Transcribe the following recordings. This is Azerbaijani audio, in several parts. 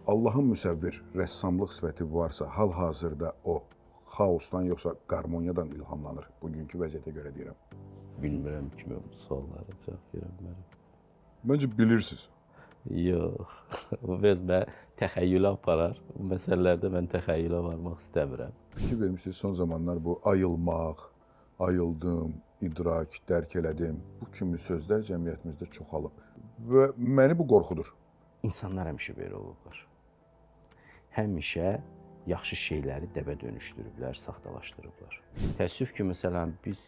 Allahın müsəvvir rəssamlıq sifəti varsa, hal-hazırda o xaosdan yoxsa qarmoniyadan ilhamlanır? Bugünkü vəziyyətə görə deyirəm. Bilmirəm kimi bu suallara cavab verə bilərəm. Məncə bilirsiniz. Yox, bu biraz mənə təxəyyülə aparar. Bu məsələlərdə mən təxəyyülə varmaq istəmirəm. Fikir vermişsiniz son zamanlar bu ayılmaq, ayıldım, idrak, dərk elədim. Bu kimi sözlər cəmiyyətimizdə çoxalıb və məni bu qorxudur. İnsanlar həmişə belə olublar. Həmişə yaxşı şeyləri dəbə dönüşdürüblər, saxtalaşdırıblar. Təəssüf ki, məsələn, biz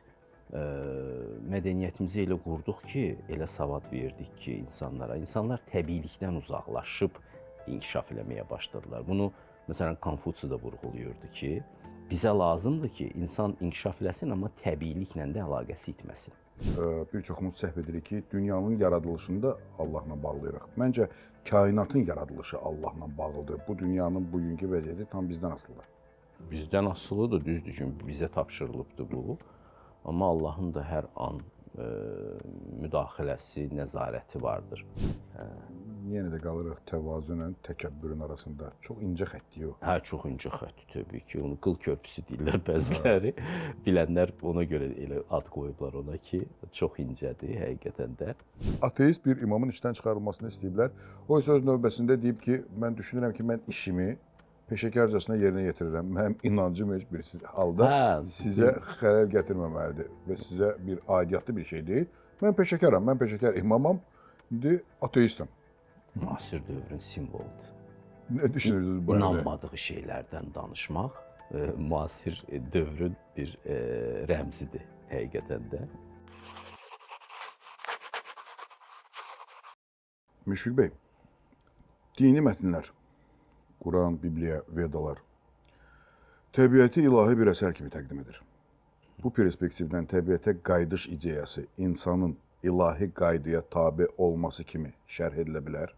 mədəniyyətimizi elə qurduq ki, elə savad verdik ki insanlara. İnsanlar təbiilikdən uzaqlaşıb inkişaf eləməyə başladılar. Bunu məsələn Konfutsi də vurğulayırdı ki, bizə lazımdır ki, insan inkişaf eləsin, amma təbiiliklə də əlaqəsi itməsin. Bir çoxumuz səhv edirik ki, dünyanın yaradılışını da Allahla bağlayırıq. Məncə kainatın yaradılışı Allahla bağlıdır. Bu dünyanın bugünkü vəziyyəti tam bizdən asılıdır. Bizdən asılıdır, düzdür ki, bizə tapşırılıbdır bu. Amma Allahın da hər an müdaxiləsi, nəzarəti vardır. Yenə də qalırıq təvazunən təkəbbürün arasında. Çox incə xəttdir o. Hə, çox incə xətt təbii ki. Onu qıl körpüsü deyirlər bəziləri. Bilənlər ona görə elə ad qoyublar ona ki, çox incədir həqiqətən də. Ateist bir imamın işdən çıxarılmasını istəyiblər. O isə öz növbəsində deyib ki, mən düşünürəm ki, mən işimi peşəkarcasına yerinə yetirirəm. Mənim inancım heç bir halda sizə xələl gətirməməlidir və sizə bir aidiyyatlı bir şey deyil. Mən peşəkaram, mən peşəkar imamam, indi ateistim. Müasir dövrün simvoludur. Nə düşünürsünüz bu arada? İnanmadığı şeylərdən danışmaq müasir dövrün bir rəmzidir həqiqətən də. Müşfiq bəy, dini mətnlər, Quran, Bibliya, Vedalar təbiəti ilahi bir əsər kimi təqdim edir. Bu perspektivdən təbiətə qayıdış ideyası insanın ilahi qaydaya tabe olması kimi şərh edilə bilər.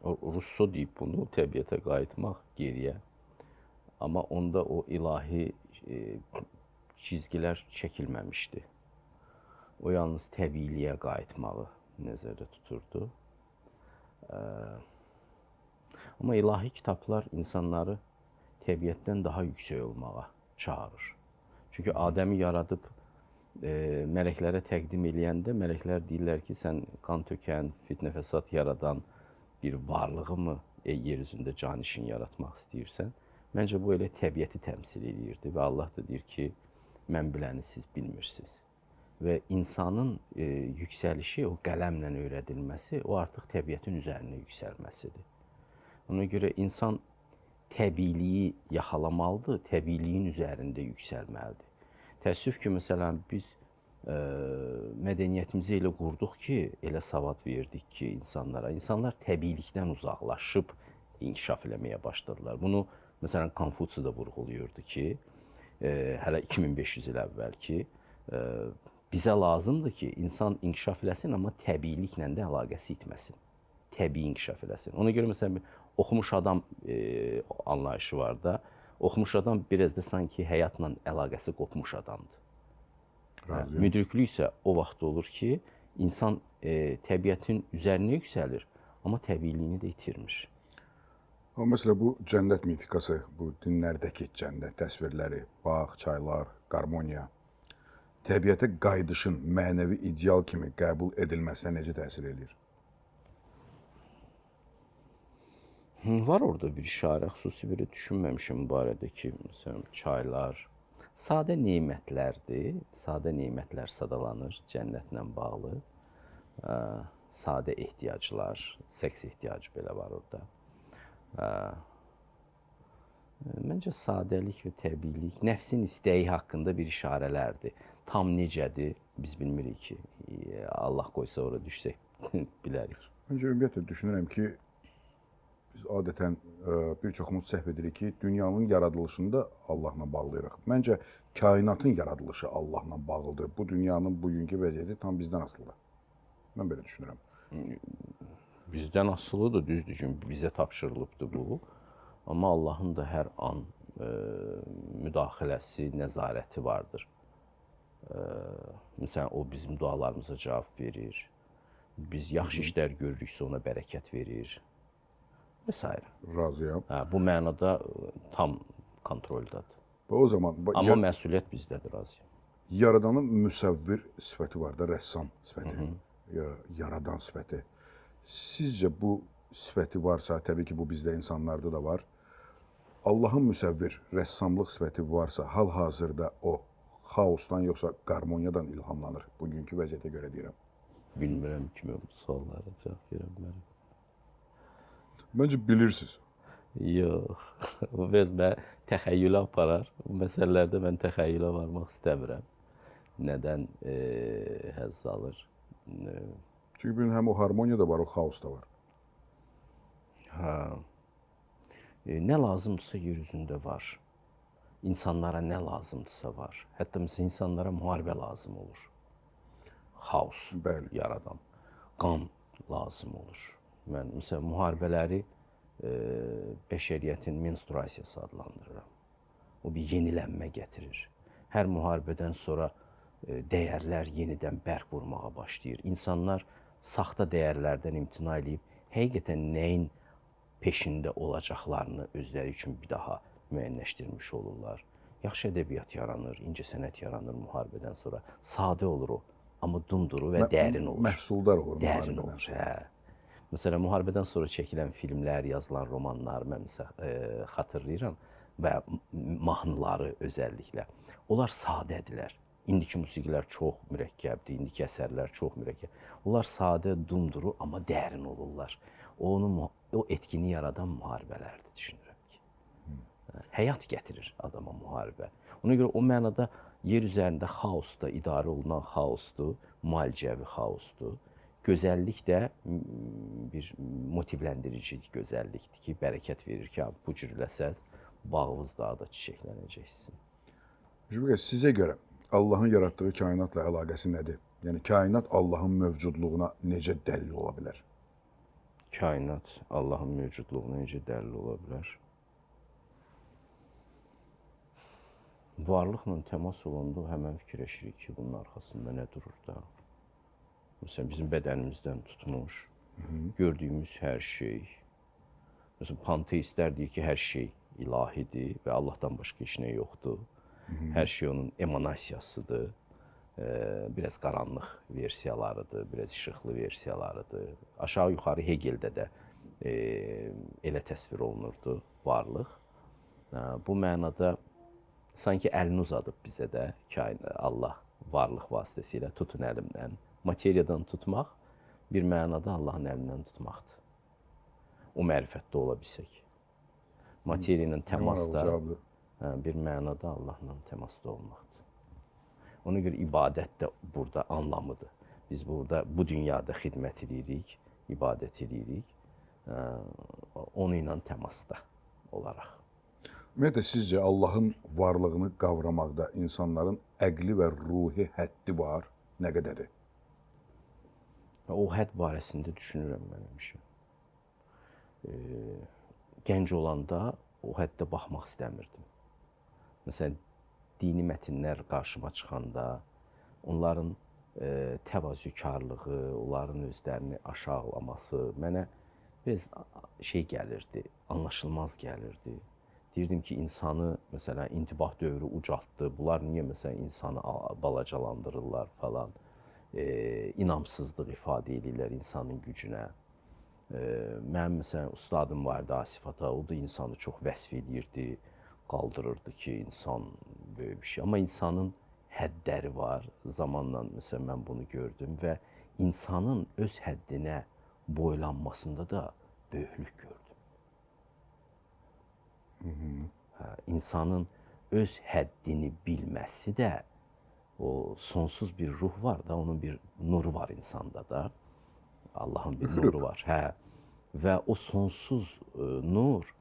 Russo deyib bunu, təbiətə qayıtmaq geriyə. Amma onda o ilahi çizgilər çəkilməmişdi. O yalnız təbiiliyə qayıtmağı nəzərdə tuturdu. Amma ilahi kitablar insanları təbiətdən daha yüksək olmağa çağırır. Çünki Adəmi yaradıb mələklərə təqdim eləyəndə mələklər deyirlər ki, sən qan tökən, fitnə fəsad yaradan bir varlığı mı yer üzündə canişin yaratmaq istəyirsən? Məncə bu elə təbiəti təmsil edirdi və Allah da deyir ki, mən biləni siz bilmirsiniz. Və insanın yüksəlişi, o qələmlə öyrədilməsi, o artıq təbiətin üzərində yüksəlməsidir. Ona görə insan təbiiliyi yaxalamalıdır, təbiiliyin üzərində yüksəlməlidir. Təəssüf ki, məsələn, biz mədəniyyətimizi elə qurduq ki, elə savad verdik ki insanlara. İnsanlar təbiilikdən uzaqlaşıb inkişaf eləməyə başladılar. Bunu məsələn Konfutsi də vurğulayırdı ki, hələ 2500 il əvvəl ki, bizə lazımdır ki, insan inkişaf eləsin, amma təbiiliklə də əlaqəsi itməsin. Təbii inkişaf eləsin. Ona görə məsələn oxumuş adam anlayışı var da, oxumuş adam biraz da sanki həyatla əlaqəsi qopmuş adamdır. Müdriklük isə o vaxt olur ki, insan təbiətin üzərinə yüksəlir, amma təbiiliyini də itirmir. Amma məsələn, bu cənnət mifikası, bu dinlərdəki cənnət təsvirləri, bağ, çaylar, qarmoniya, təbiətə qayıdışın mənəvi ideal kimi qəbul edilməsinə necə təsir edir? Var orada bir işarə, xüsusi biri düşünməmişim bu barədə ki, məsələn, çaylar, sadə nemətlərdir, sadə nemətlər sadalanır cənnətlə bağlı, sadə ehtiyaclar, seks ehtiyacı belə var orada. Məncə sadəlik və təbiilik, nəfsin istəyi haqqında bir işarələrdir. Tam necədir, biz bilmirik ki, Allah qoysa ora düşsək bilərik. Məncə ümumiyyətlə düşünürəm ki, biz adətən bir çoxumuz səhv edirik ki, dünyanın yaradılışını da Allahla bağlayırıq. Məncə kainatın yaradılışı Allahla bağlıdır. Bu dünyanın bugünkü vəziyyəti tam bizdən asılıdır. Mən belə düşünürəm. Bizdən asılıdır, düzdür ki, bizə tapşırılıbdır bu. Amma Allahın da hər an müdaxiləsi, nəzarəti vardır. Məsələn, o bizim dualarımıza cavab verir. Biz yaxşı işlər görürüksə ona bərəkət verir. və s. Razıyam. Hə, bu mənada tam kontroldadır. Və o zaman Amma məsuliyyət bizdədir, razıyam. yaradanın müsəvvir sifəti var da, rəssam sifəti, yaradan sifəti. Sizcə bu sifəti varsa, təbii ki, bu bizdə insanlarda da var. Allahın müsəvvir rəssamlıq sifəti varsa, hal-hazırda o xaosdan yoxsa qarmoniyadan ilhamlanır? Bugünkü vəziyyətə görə deyirəm. Bilmirəm kimi bu suallara cavab verə bilərəm. Məncə bilirsiniz. Yox, bu biraz mənə təxəyyülə aparar. Bu məsələlərdə mən təxəyyülə varmaq istəmirəm. Nədən həzz alır? Çünki bir həm o harmoniya da var, o xaos da var. Hə. Nə lazımdırsa yer üzündə var. İnsanlara nə lazımdırsa var. Hətta məsələn insanlara müharibə lazım olur. Xaos yaradan. Qan lazım olur. Mən məsələn müharibələri bəşəriyyətin menstruasiyası adlandırıram. O bir yenilənmə gətirir. Hər müharibədən sonra dəyərlər yenidən bərq vurmağa başlayır. İnsanlar saxta dəyərlərdən imtina edib, həqiqətən nəyin peşində olacaqlarını özləri üçün bir daha müəyyənləşdirmiş olurlar. Yaxşı ədəbiyyat yaranır, incəsənət yaranır müharibədən sonra. Sadə olur o, amma dumduru və dərin olur. Məhsuldar olur dərin müharibədən olur, sonra. hə. Məsələn, müharibədən sonra çəkilən filmlər, yazılan romanlar mən xatırlayıram və mahnıları özəlliklə. Onlar sadədirlər. İndiki musiqilər çox mürəkkəbdir, indiki əsərlər çox mürəkkəb. Onlar sadə, dumduru, amma dərin olurlar. O etkini yaradan müharibələrdir, düşünürəm ki. Həyat gətirir adama müharibə. Ona görə o mənada yer üzərində xaosda idarə olunan xaosdur, müalicəvi xaosdur. Gözəllik də bir motivləndirici gözəllikdir ki, bərəkət verir ki, bu cür eləsəz, bağınız daha da çiçəklənəcəksin. Sizə görə Allahın yaratdığı kainatla əlaqəsi nədir? Yəni, kainat Allahın mövcudluğuna necə dəlil ola bilər? Kainat Allahın mövcudluğuna necə dəlil ola bilər? Varlıqla təmas olanda həmən fikirləşirik ki, bunun arxasında nə durur da? Məsələn, bizim bədənimizdən tutmuş, gördüyümüz hər şey. Məsələn, panteistlər deyir ki, hər şey ilahidir və Allahdan başqa heç nə yoxdur. Hər şey onun emanasiyasıdır. Biraz qaranlıq versiyalarıdır, biraz işıqlı versiyalarıdır. Aşağı-yuxarı Hegeldə də elə təsvir olunurdu varlıq. Bu mənada sanki əlini uzadıb bizə də Allah varlıq vasitəsilə tutun əlimdən. Materiyadan tutmaq bir mənada Allahın əlindən tutmaqdır. O mərifətdə ola bilsək. Materiya ilə təmasda bir mənada Allahla təmasda olmaqdır. Ona görə ibadət də burada anlamıdır. Biz burada bu dünyada xidmət edirik, ibadət edirik, onu ilə təmasda olaraq. Ümumiyyətlə, sizcə Allahın varlığını qavramaqda insanların əqli və ruhi həddi var, nə qədədir? O hədd barəsində düşünürəm mən həmişə. Gənc olanda o həddə baxmaq istəmirdim. Məsələn, dini mətnlər qarşıma çıxanda, onların təvazökarlığı, onların özlərini aşağılaması mənə biraz şey gəlirdi, anlaşılmaz gəlirdi. Deyirdim ki, insanı, məsələn, intibah dövrü ucaltdı, bunlar niyə, məsələn, insanı balacalandırırlar falan, inamsızlıq ifadə edirlər insanın gücünə. Mənim, məsələn, ustadım vardı, Asif Ata, o da insanı çox vəsf edirdi, qaldırırdı ki, insan böyük bir şey. Amma insanın həddləri var. Zamanla, məsələn, mən bunu gördüm və insanın öz həddinə boylanmasında da böyüklük gördüm. İnsanın öz həddini bilməsi də, o sonsuz bir ruh var da, onun bir nuru var insanda da. Allahın bir nuru var. Və o sonsuz nur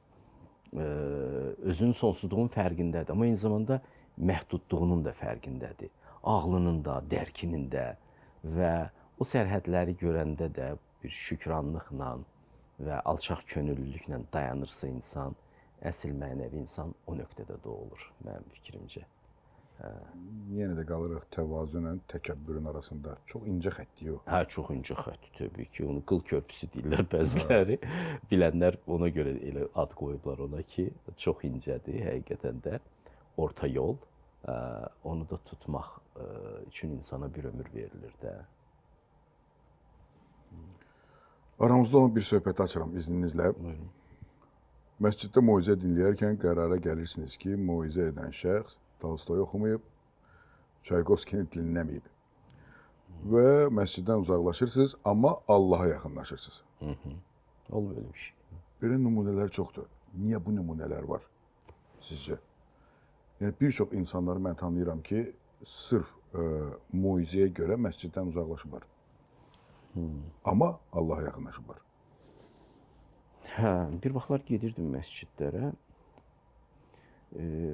özünün sonsuzluğunun fərqindədir. Amma eyni zamanda məhdudluğunun da fərqindədir. Ağlının da, dərkinin də və o sərhədləri görəndə də bir şükranlıqla və alçaq könüllülüklə dayanırsa insan, əsl mənəvi insan o nöqtədə doğulur, mənim fikrimcə. Yenə də qalırıq təvazunla təkəbbürün arasında. Çox incə xəttdir o. Hə, çox incə xətt təbii ki. Onu qıl körpüsü deyirlər bəziləri. Bilənlər ona görə elə ad qoyublar ona ki, çox incədir həqiqətən də. Orta yol. Onu da tutmaq üçün insana bir ömür verilir də. Aramızda olan bir söhbəti açıram izninizlə. Buyurun. Məsciddə moizə dinləyərkən qərara gəlirsiniz ki, moizə edən şəxs Tolstoy oxumayıb, Çaykovskini dinləməyib. Və məsciddən uzaqlaşırsınız, amma Allaha yaxınlaşırsınız. Olur belə bir şey. Belə nümunələr çoxdur. Niyə bu nümunələr var sizcə? Yəni, bir çox insanları mən tanıyıram ki, sırf moizəyə görə məsciddən uzaqlaşıblar. Amma Allaha yaxınlaşıblar. Hə, bir vaxtlar gedirdim məscidlərə.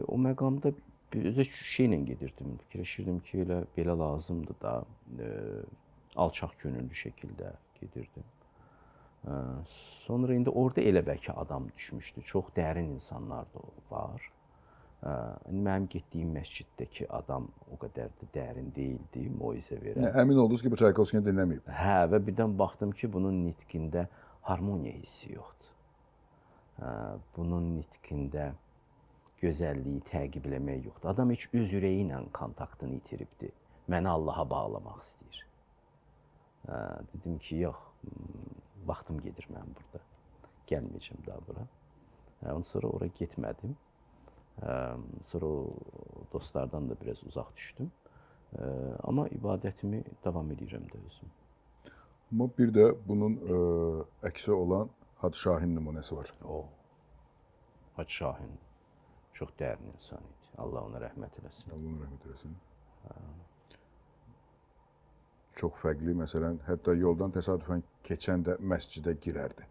O məqamda özə şeylə gedirdim. Fikirləşirdim ki, elə belə lazımdır da, alçaq könüllü şəkildə gedirdim. Sonra indi orada elə bəlkə adam düşmüşdü. Çox dərin insanlar da var. Mənim getdiyim məsciddəki adam o qədər də dərin deyildi, moizə verən. Əmin oldunuz ki, bu Çaykovskini dinləməyib. Hə, və birdən baxdım ki, bunun nitqində harmoniya hissi yoxdur. Bunun nitqində gözəlliyi təqibləmək yoxdur. Adam heç öz ürəyi ilə kontaktını itiribdir. Məni Allaha bağlamaq istəyir. Dedim ki, yox, vaxtım gedir mənim burada. Gəlməyəcəm daha bura. Ondan sonra ora getmədim. Sonra o dostlardan da biraz uzaq düşdüm. Amma ibadətimi davam edirəm də özüm. Amma bir də bunun əksi olan Hacı Şahin nümunəsi var. Hacı Şahin çox dərin insan idi. Allah ona rəhmət eləsin. Allah ona rəhmət eləsin. Çox fərqli, məsələn, hətta yoldan təsadüfən keçən də məscidə girərdi.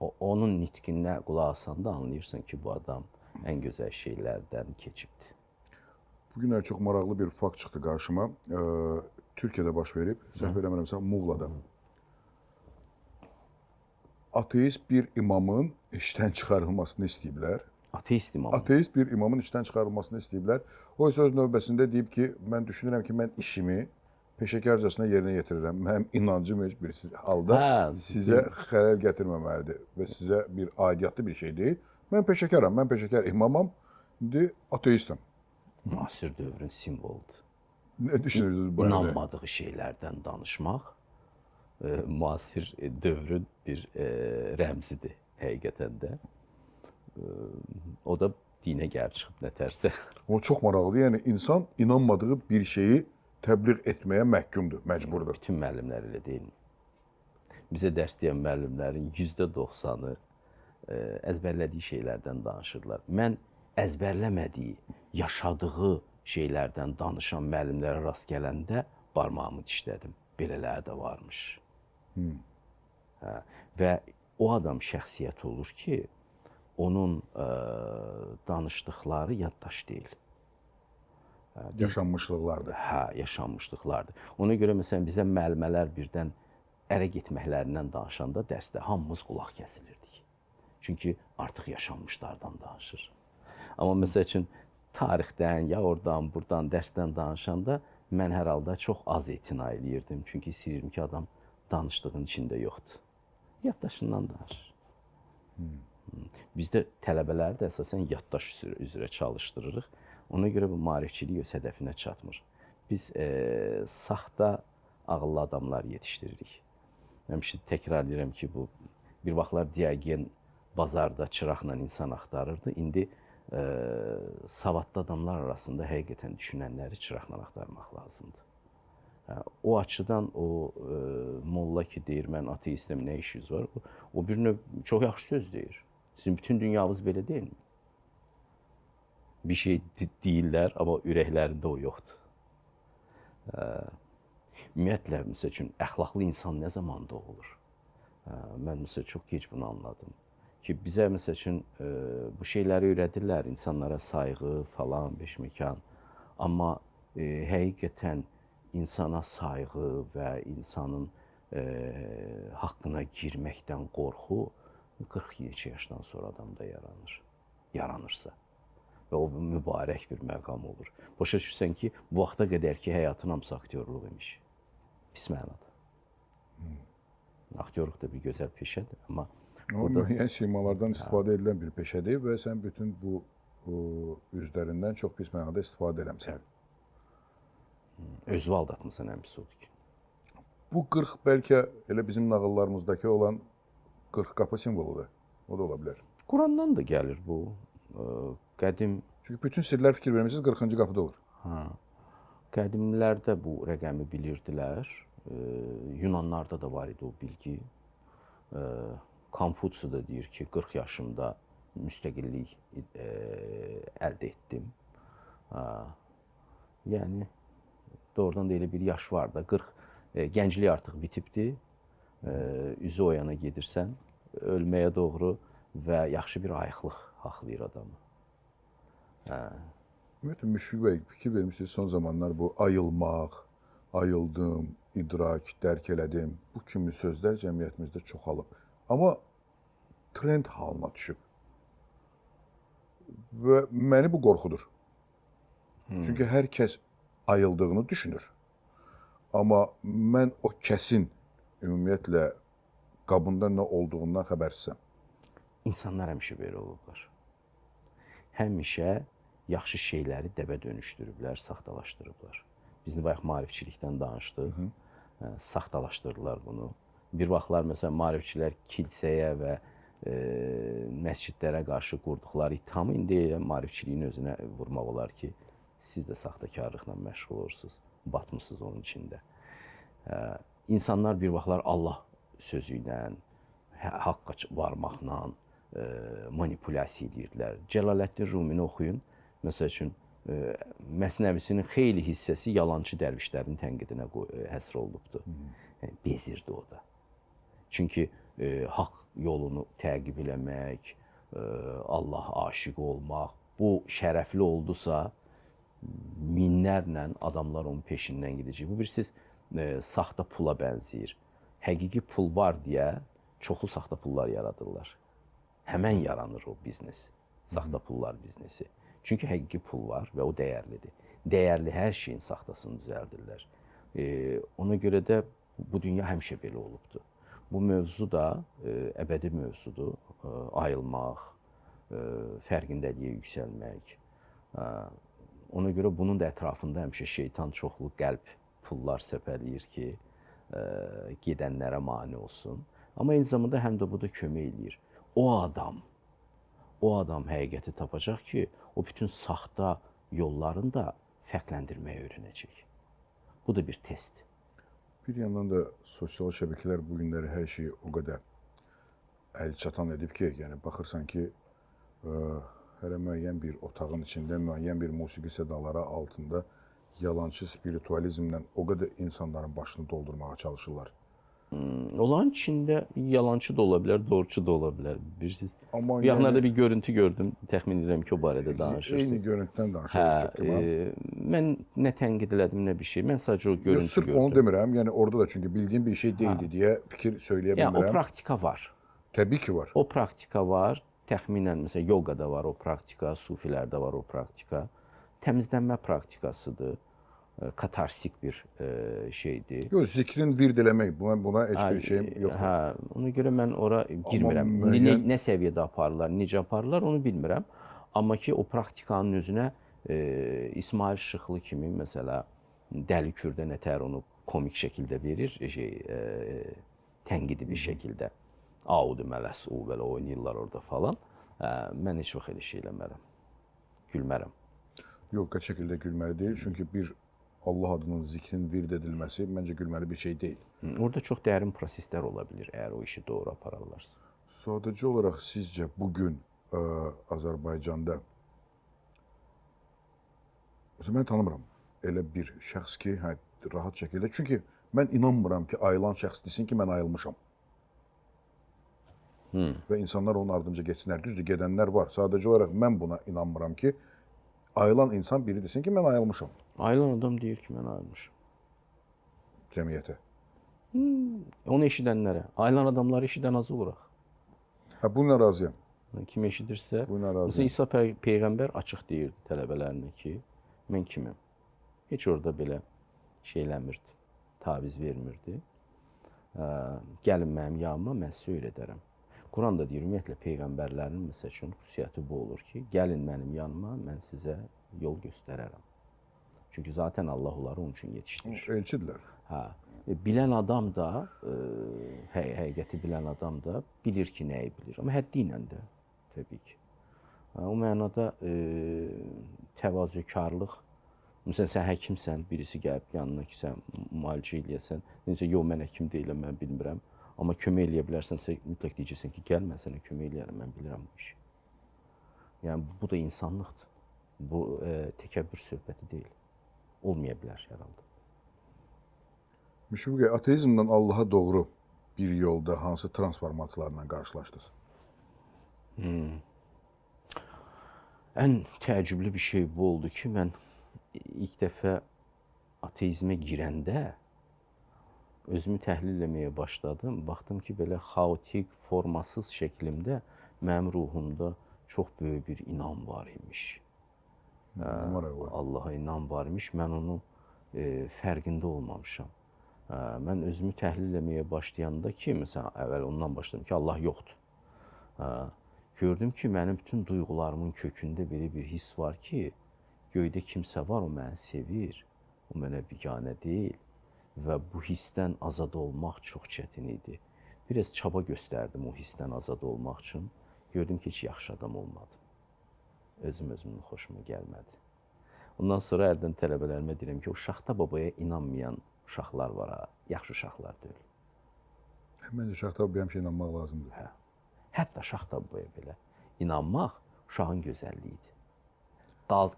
Onun nitqinə qulaq asanda anlayırsan ki, bu adam ən gözəl şeylərdən keçibdir. Bugünlər çox maraqlı bir fakt çıxdı qarşıma. Türkiyədə baş verib, səhv eləmirəmsə, Muğlada. Ateist bir imamın işdən çıxarılmasını istəyiblər. Ateist imam. Ateist bir imamın işdən çıxarılmasını istəyiblər. O isə öz növbəsində deyib ki, mən düşünürəm ki, mən işimi peşəkarcasına yerinə yetirirəm. Mənim inancım heç bir halda sizə xələl gətirməməlidir və sizə bir aidiyyatlı bir şey deyil. Mən peşəkaram, mən peşəkar imamam, indi ateistim. Müasir dövrün simvoludur. Nə düşünürsünüz bu arada? İnanmadığı şeylərdən danışmaq müasir dövrün bir rəmzidir həqiqətən də. O da dinə gəlib çıxıb nətərsə. O çox maraqlıdır. Yəni insan inanmadığı bir şeyi təbliğ etməyə məhkumdur, məcburdur. Bütün müəllimlər elə deyilmi? Bizə dərs deyən müəllimlərin %90-ı əzbərlədiyi şeylərdən danışırlar. Mən əzbərləmədiyi, yaşadığı şeylərdən danışan müəllimlərə rast gələndə barmağımı dişlədim. Belələri də varmış. Və o adam şəxsiyyət olur ki, onun danışdıqları yaddaş deyil. Yaşanmışlıqlardır. Hə, yaşanmışlıqlardır. Ona görə məsələn bizə müəllimələr birdən ərə getməklərindən danışanda dərsdə hamımız qulaq kəsilirdik. Çünki artıq yaşanmışlardan danışır. Amma məsəl üçün tarixdən ya oradan, buradan, dərsdən danışanda mən hər halda çox az etina eləyirdim. Çünki istəyirdim ki, adam danışdığın içində yoxdur. Yaddaşından danışır. Bizdə tələbələri də əsasən yaddaş üzrə çalışdırırıq. Ona görə bu maarifçilik öz hədəfinə çatmır. Biz saxta ağıllı adamlar yetişdiririk. Həmişə təkrar edirəm ki, bu bir vaxtlar Diogen bazarda çıraqla insan axtarırdı. İndi savadlı adamlar arasında həqiqətən düşünənləri çıraqla axtarmaq lazımdır. O açıdan o molla ki deyir, mən ateistim, nə işiniz var? O bir növ çox yaxşı söz deyir. Sizin bütün dünyanız belə deyilmi? Bir şey deyirlər, amma ürəklərində o yoxdur. Ümumiyyətlə, məsəl üçün, əxlaqlı insan nə zaman doğulur? Mən məsəl çox gec bunu anladım. Ki, bizə məsəl üçün, bu şeyləri öyrədirlər, insanlara sayğı falan, beşməkan. Amma həqiqətən insana sayğı və insanın haqqına girməkdən qorxu 40 neçə yaşdan sonra adamda yaranır. Yaranırsa. və o mübarək bir məqam olur. Başa düşürsən ki, bu vaxta qədər ki, həyatın hamısı aktyorluq imiş. Pis mənada. Aktyorluq da bir gözəl peşədir, amma Amma müəyyən simalardan istifadə edilən bir peşədir və sən bütün bu üzlərindən çox pis mənada istifadə eləmsən. Özünü aldatmısan, ən pis odur ki. Bu 40 bəlkə elə bizim nağıllarımızdakı olan 40 qapı simvoludur. O da ola bilər. Qurandan da gəlir bu. Qədim Çünki bütün sirlər fikir vermişsiniz 40-cı qapıda olur. Qədimlərdə bu rəqəmi bilirdilər. Yunanlarda da var idi o bilgi. Konfutsi da deyir ki, 40 yaşımda müstəqillik əldə etdim. Yəni doğrudan da elə bir yaş var da, 40 gənclik artıq bitibdi. Üzü o yana gedirsən, ölməyə doğru və yaxşı bir ayıqlıq haqlayır adamı. Ümumiyyətlə, Müşfiq bəy, fikir vermişsiniz son zamanlar bu ayılmaq, ayıldım, idrak, dərk elədim. Bu kimi sözlər cəmiyyətimizdə çoxalıb. Amma trend halına düşüb. Və məni bu qorxudur. Çünki hər kəs ayıldığını düşünür. Amma mən o kəsin ümumiyyətlə qabında nə olduğundan xəbərsizəm. İnsanlar həmişə belə olublar. Həmişə yaxşı şeyləri dəbə dönüşdürüblər, saxtalaşdırıblar. Biz bayaq maarifçilikdən danışdıq. Saxtalaşdırdılar bunu. Bir vaxtlar məsələn maarifçilər kilsəyə və məscidlərə qarşı qurduqları ittihamı indi maarifçiliyin özünə vurmaq olar ki, siz də saxtakarlıqla məşğul olursunuz, batmısınız onun içində. İnsanlar bir vaxtlar Allah sözü ilə, haqqa varmaqla manipulyasiya edirdilər. Cəlaləddin Rumini oxuyun. Məsəl üçün, Məsnəvisinin xeyli hissəsi yalançı dərvişlərin tənqidinə həsr olunubdur. Bezirdi o da. Çünki haqq yolunu təqib eləmək, Allaha aşiq olmaq, bu şərəfli oldusa, minlərlə adamlar onun peşindən gedəcək. Bu bilirsiniz, saxta pula bənzəyir. Həqiqi pul var deyə çoxlu saxta pullar yaradırlar. Həmən yaranır o biznes, saxta pullar biznesi. Çünki həqiqi pul var və o dəyərlidir. Dəyərli hər şeyin saxtasını düzəldirlər. Ona görə də bu dünya həmişə belə olubdur. Bu mövzu da əbədi mövzudur. Ayılmaq, fərqindəliyə yüksəlmək. Ona görə bunun da ətrafında həmişə şeytan çoxlu qəlb pullar səpələyir ki, gedənlərə mane olsun. Amma eyni zamanda həm də bu da kömək eləyir. O adam həqiqəti tapacaq ki, o bütün saxta yollarını da fərqləndirməyi öyrənəcək. Bu da bir test. Bir yandan da sosial şəbəkələr bu günləri hər şeyi o qədər əlçatan edib ki, yəni baxırsan ki, hələ müəyyən bir otağın içində, müəyyən bir musiqi sədaları altında yalançı spiritualizmlə o qədər insanların başını doldurmağa çalışırlar. Olan içində yalançı da ola bilər, doğruçu da ola bilər. Bilirsiniz, Amma bu yaxınlarda bir görüntü gördüm, təxmin edirəm ki, o barədə danışırsınız. Eyni görüntüdən danışırıq. Mən nə tənqid elədim, nə bir şey. Mən sadəcə o görüntü sırf gördüm. Onu demirəm, yəni orada da çünki bildiyim bir şey deyildi deyə fikir söyləyə bilmirəm. Yəni o praktika var. Təbii ki var. O praktika var. Təxminən məsələn yoqada var o praktika, sufilərdə var o praktika. Təmizlənmə praktikasıdır. Katarsik bir şeydir. Yox, zikrin vird eləmək, buna heç bir şeyim yoxdur. Ona görə mən ora girmirəm. Nə səviyyədə aparırlar, necə aparırlar, onu bilmirəm. Amma ki, o praktikanın özünə İsmail Şıxlı kimi, məsələ, Dəli Kürdə nətər onu komik şəkildə verir, tənqidi bir şəkildə. Audu mələs, o belə oynayırlar orada falan. Mən heç vaxt elə şey eləmərəm. Gülmərəm. Yox, qəti şəkildə gülməli deyil. Çünki bir Allah adının zikrin vird edilməsi məncə gülməli bir şey deyil. Orada çox dərin proseslər ola bilir, əgər o işi doğru apararlarsa. Sadəcə olaraq sizcə bugün Azərbaycanda, mən tanımıram elə bir şəxs ki, rahat şəkildə, çünki mən inanmıram ki, ayılan şəxs desin ki, mən ayılmışam. Və insanlar onun ardınca geçsinlər. Düzdür, gedənlər var. Sadəcə olaraq mən buna inanmıram ki, ayılan insan biri desin ki, mən ayılmışam. Ayılan adam deyir ki, mən ayılmışam. Cəmiyyətə. Onu eşidənlərə. Ayılan adamları eşidən az oluraq. Bununla razıyam. Kim eşidirsə, Buna razıyam. mesela İsa Peyğəmbər açıq deyirdi tələbələrinə ki, mən kimim? Heç orada belə şey eləmirdi, taviz vermirdi. Gəlin mənim yanıma, mən sizə öyrədərəm. Quran da deyir, ümumiyyətlə Peyğəmbərlərin məsəl üçün xüsusiyyəti bu olur ki, gəlin mənim yanıma, mən sizə yol göstərərəm. Çünki zaten Allah onları onun üçün yetişdirir. Elçidirlər. Bilən adam da, həqiqəti bilən adam da bilir ki, nəyi bilir. Amma həddi ilə də, təbii ki. O mənada təvazökarlıq, məsələn, sən həkimsən, birisi gəlib yanına ki, sən müalicə eləyəsən, necə, yox, mən həkim deyiləm, mən bilmirəm. Amma kömək eləyə bilərsənsə, mütləq deyəcəksən ki, gəl, mən sənə kömək eləyərəm, mən bilirəm bu işi. Yəni, bu da insanlıqdır. Bu, təkəbbür söhbəti deyil. Olmaya bilər hər halda. Müşfiq bəy, ateizmdən Allaha doğru bir yolda hansı transformasiyalarla qarşılaşdınız? Ən təəccüblü bir şey bu oldu ki, mən ilk dəfə ateizmə girəndə özümü təhlil etməyə başladım. Baxdım ki, belə xaotik, formasız şəklimdə mənim ruhumda çox böyük bir inam var imiş. Allaha inam var imiş. Mən onun fərqində olmamışam. Mən özümü təhlil etməyə başlayanda ki, məsələn, əvvəl ondan başladım ki, Allah yoxdur. Gördüm ki, mənim bütün duyğularımın kökündə belə bir his var ki, göydə kimsə var, o məni sevir, o mənə biganə deyil və bu hissdən azad olmaq çox çətin idi. Biraz çaba göstərdim o hissdən azad olmaq üçün. Gördüm ki, heç yaxşı adam olmadım. Özümün xoşuma gəlmədi. Ondan sonra əldən tələbələrimə deyirəm ki, o Şaxta babaya inanmayan uşaqlar var ha, yaxşı uşaqlar deyil. Məncə Şaxta babaya həmişə inanmaq lazımdır. Hətta Şaxta babaya belə inanmaq uşağın gözəlliyidir.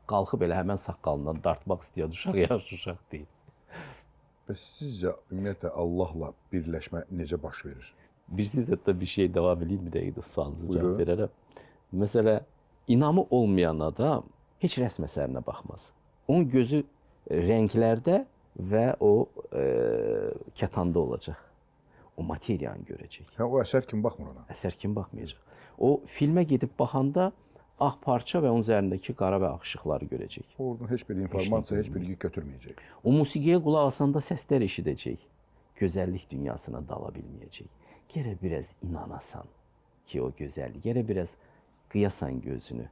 Qalxıb elə həmən saqqalından dartmaq istəyən uşaq yaxşı uşaq deyil. Bəs sizcə ümumiyyətlə Allahla birləşmə necə baş verir? Bilirsiniz, hətta bir şey davam edeyim, bir dəqiqə sualınızı cavab verərəm. Məsələn, inamı olmayan adam heç rəsm əsərinə baxmaz. Onun gözü rənglərdə və o kətanda olacaq. O materiyanı görəcək. O əsər kimi baxmır ona. Əsər kimi baxmayacaq. O filmə gedib baxanda ağ parça və onun üzərindəki qara və ağ işıqları görəcək. Oradan heç bir informasiya, heç bir yük götürməyəcək. O musiqiyə qulaq asanda səslər eşidəcək. Gözəllik dünyasına dala bilməyəcək. Gərək biraz inanasan ki, o gözəllik. Gərək biraz qıyasan gözünü.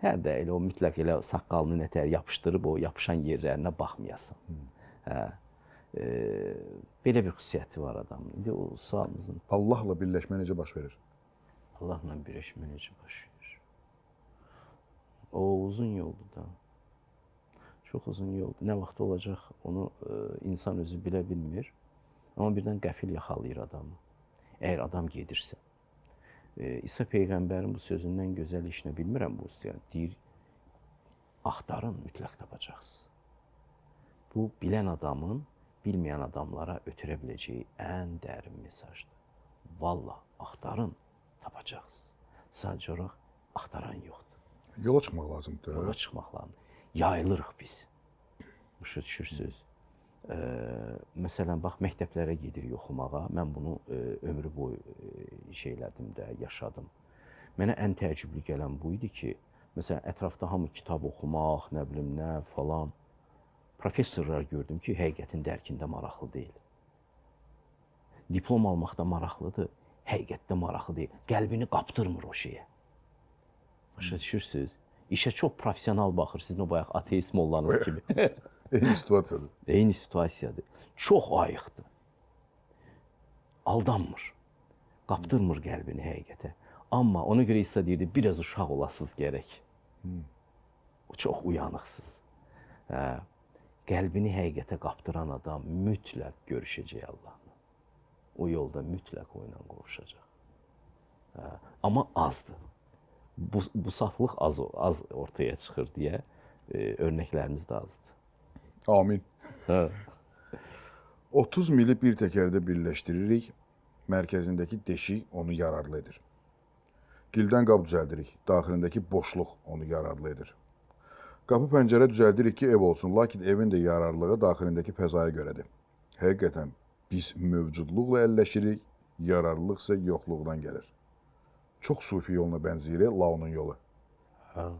Hər də elə o mütləq elə saqqalını nətər yapışdırıb o yapışan yerlərinə baxmayasan. Belə bir xüsusiyyəti var adamın. İndi o sualınızın. Allahla birləşmə necə baş verir? Allahla birləşmə necə baş verir? O uzun yoldur da. Çox uzun yoldur. Nə vaxt olacaq onu insan özü bilə bilmir. Amma birdən qəfil yaxalayır adamı. Əgər adam gedirsə. İsa Peyğəmbərin bu sözündən gözəl işini bilmirəm bu istəyən. Deyir, axtarın, mütləq tapacaqsınız. Bu, bilən adamın bilməyən adamlara ötürə biləcəyi ən dərin mesajdır. Valla, axtarın, tapacaqsınız. Sadəcə olaraq axtaran yoxdur. Yola çıxmaq lazımdır. Yola çıxmaq lazımdır. Yayılırıq biz. Başa düşürsünüz. Məsələn, bax, məktəblərə gedirik oxumağa. Mən bunu ömrü boyu şeylədim də, yaşadım. Mənə ən təəccüblü gələn bu idi ki, məsələn, ətrafda hamı kitab oxumaq, nə bilim, nə falan. Professorlar gördüm ki, həqiqətin dərkində maraqlı deyil. Diplom almaqda maraqlıdır, həqiqətdə maraqlı deyil. Qəlbini qaptırmır o şeyə. Başa düşürsünüz? İşə çox profesional baxır, sizin o bayaq ateist mollanız kimi. Eyni situasiyadır. Eyni situasiyadır. Çox ayıqdır. Aldanmır. Qaptırmır qəlbini həqiqətə. Amma ona görə İsa deyirdi, biraz uşaq olasınız gərək. Çox uyanıqsınız. Qəlbini həqiqətə qaptıran adam mütləq görüşəcək Allahla. O yolda mütləq o ilə qovuşacaq. Amma azdır. Bu saflıq az ortaya çıxır deyə örnəklərimiz də azdır. Amin. 30 mili bir təkərdə birləşdiririk, mərkəzindəki deşik onu yararlı edir. Gildən qab düzəldirik, daxilindəki boşluq onu yararlı edir. Qapı pəncərə düzəldirik ki, ev olsun, lakin evin də yararlılığı daxilindəki fəzaya görədir. Həqiqətən, biz mövcudluqla əlləşirik, yararlılıq isə yoxluqdan gəlir. çox sufi yoluna bənzəyir, Laonun yolu. Hə.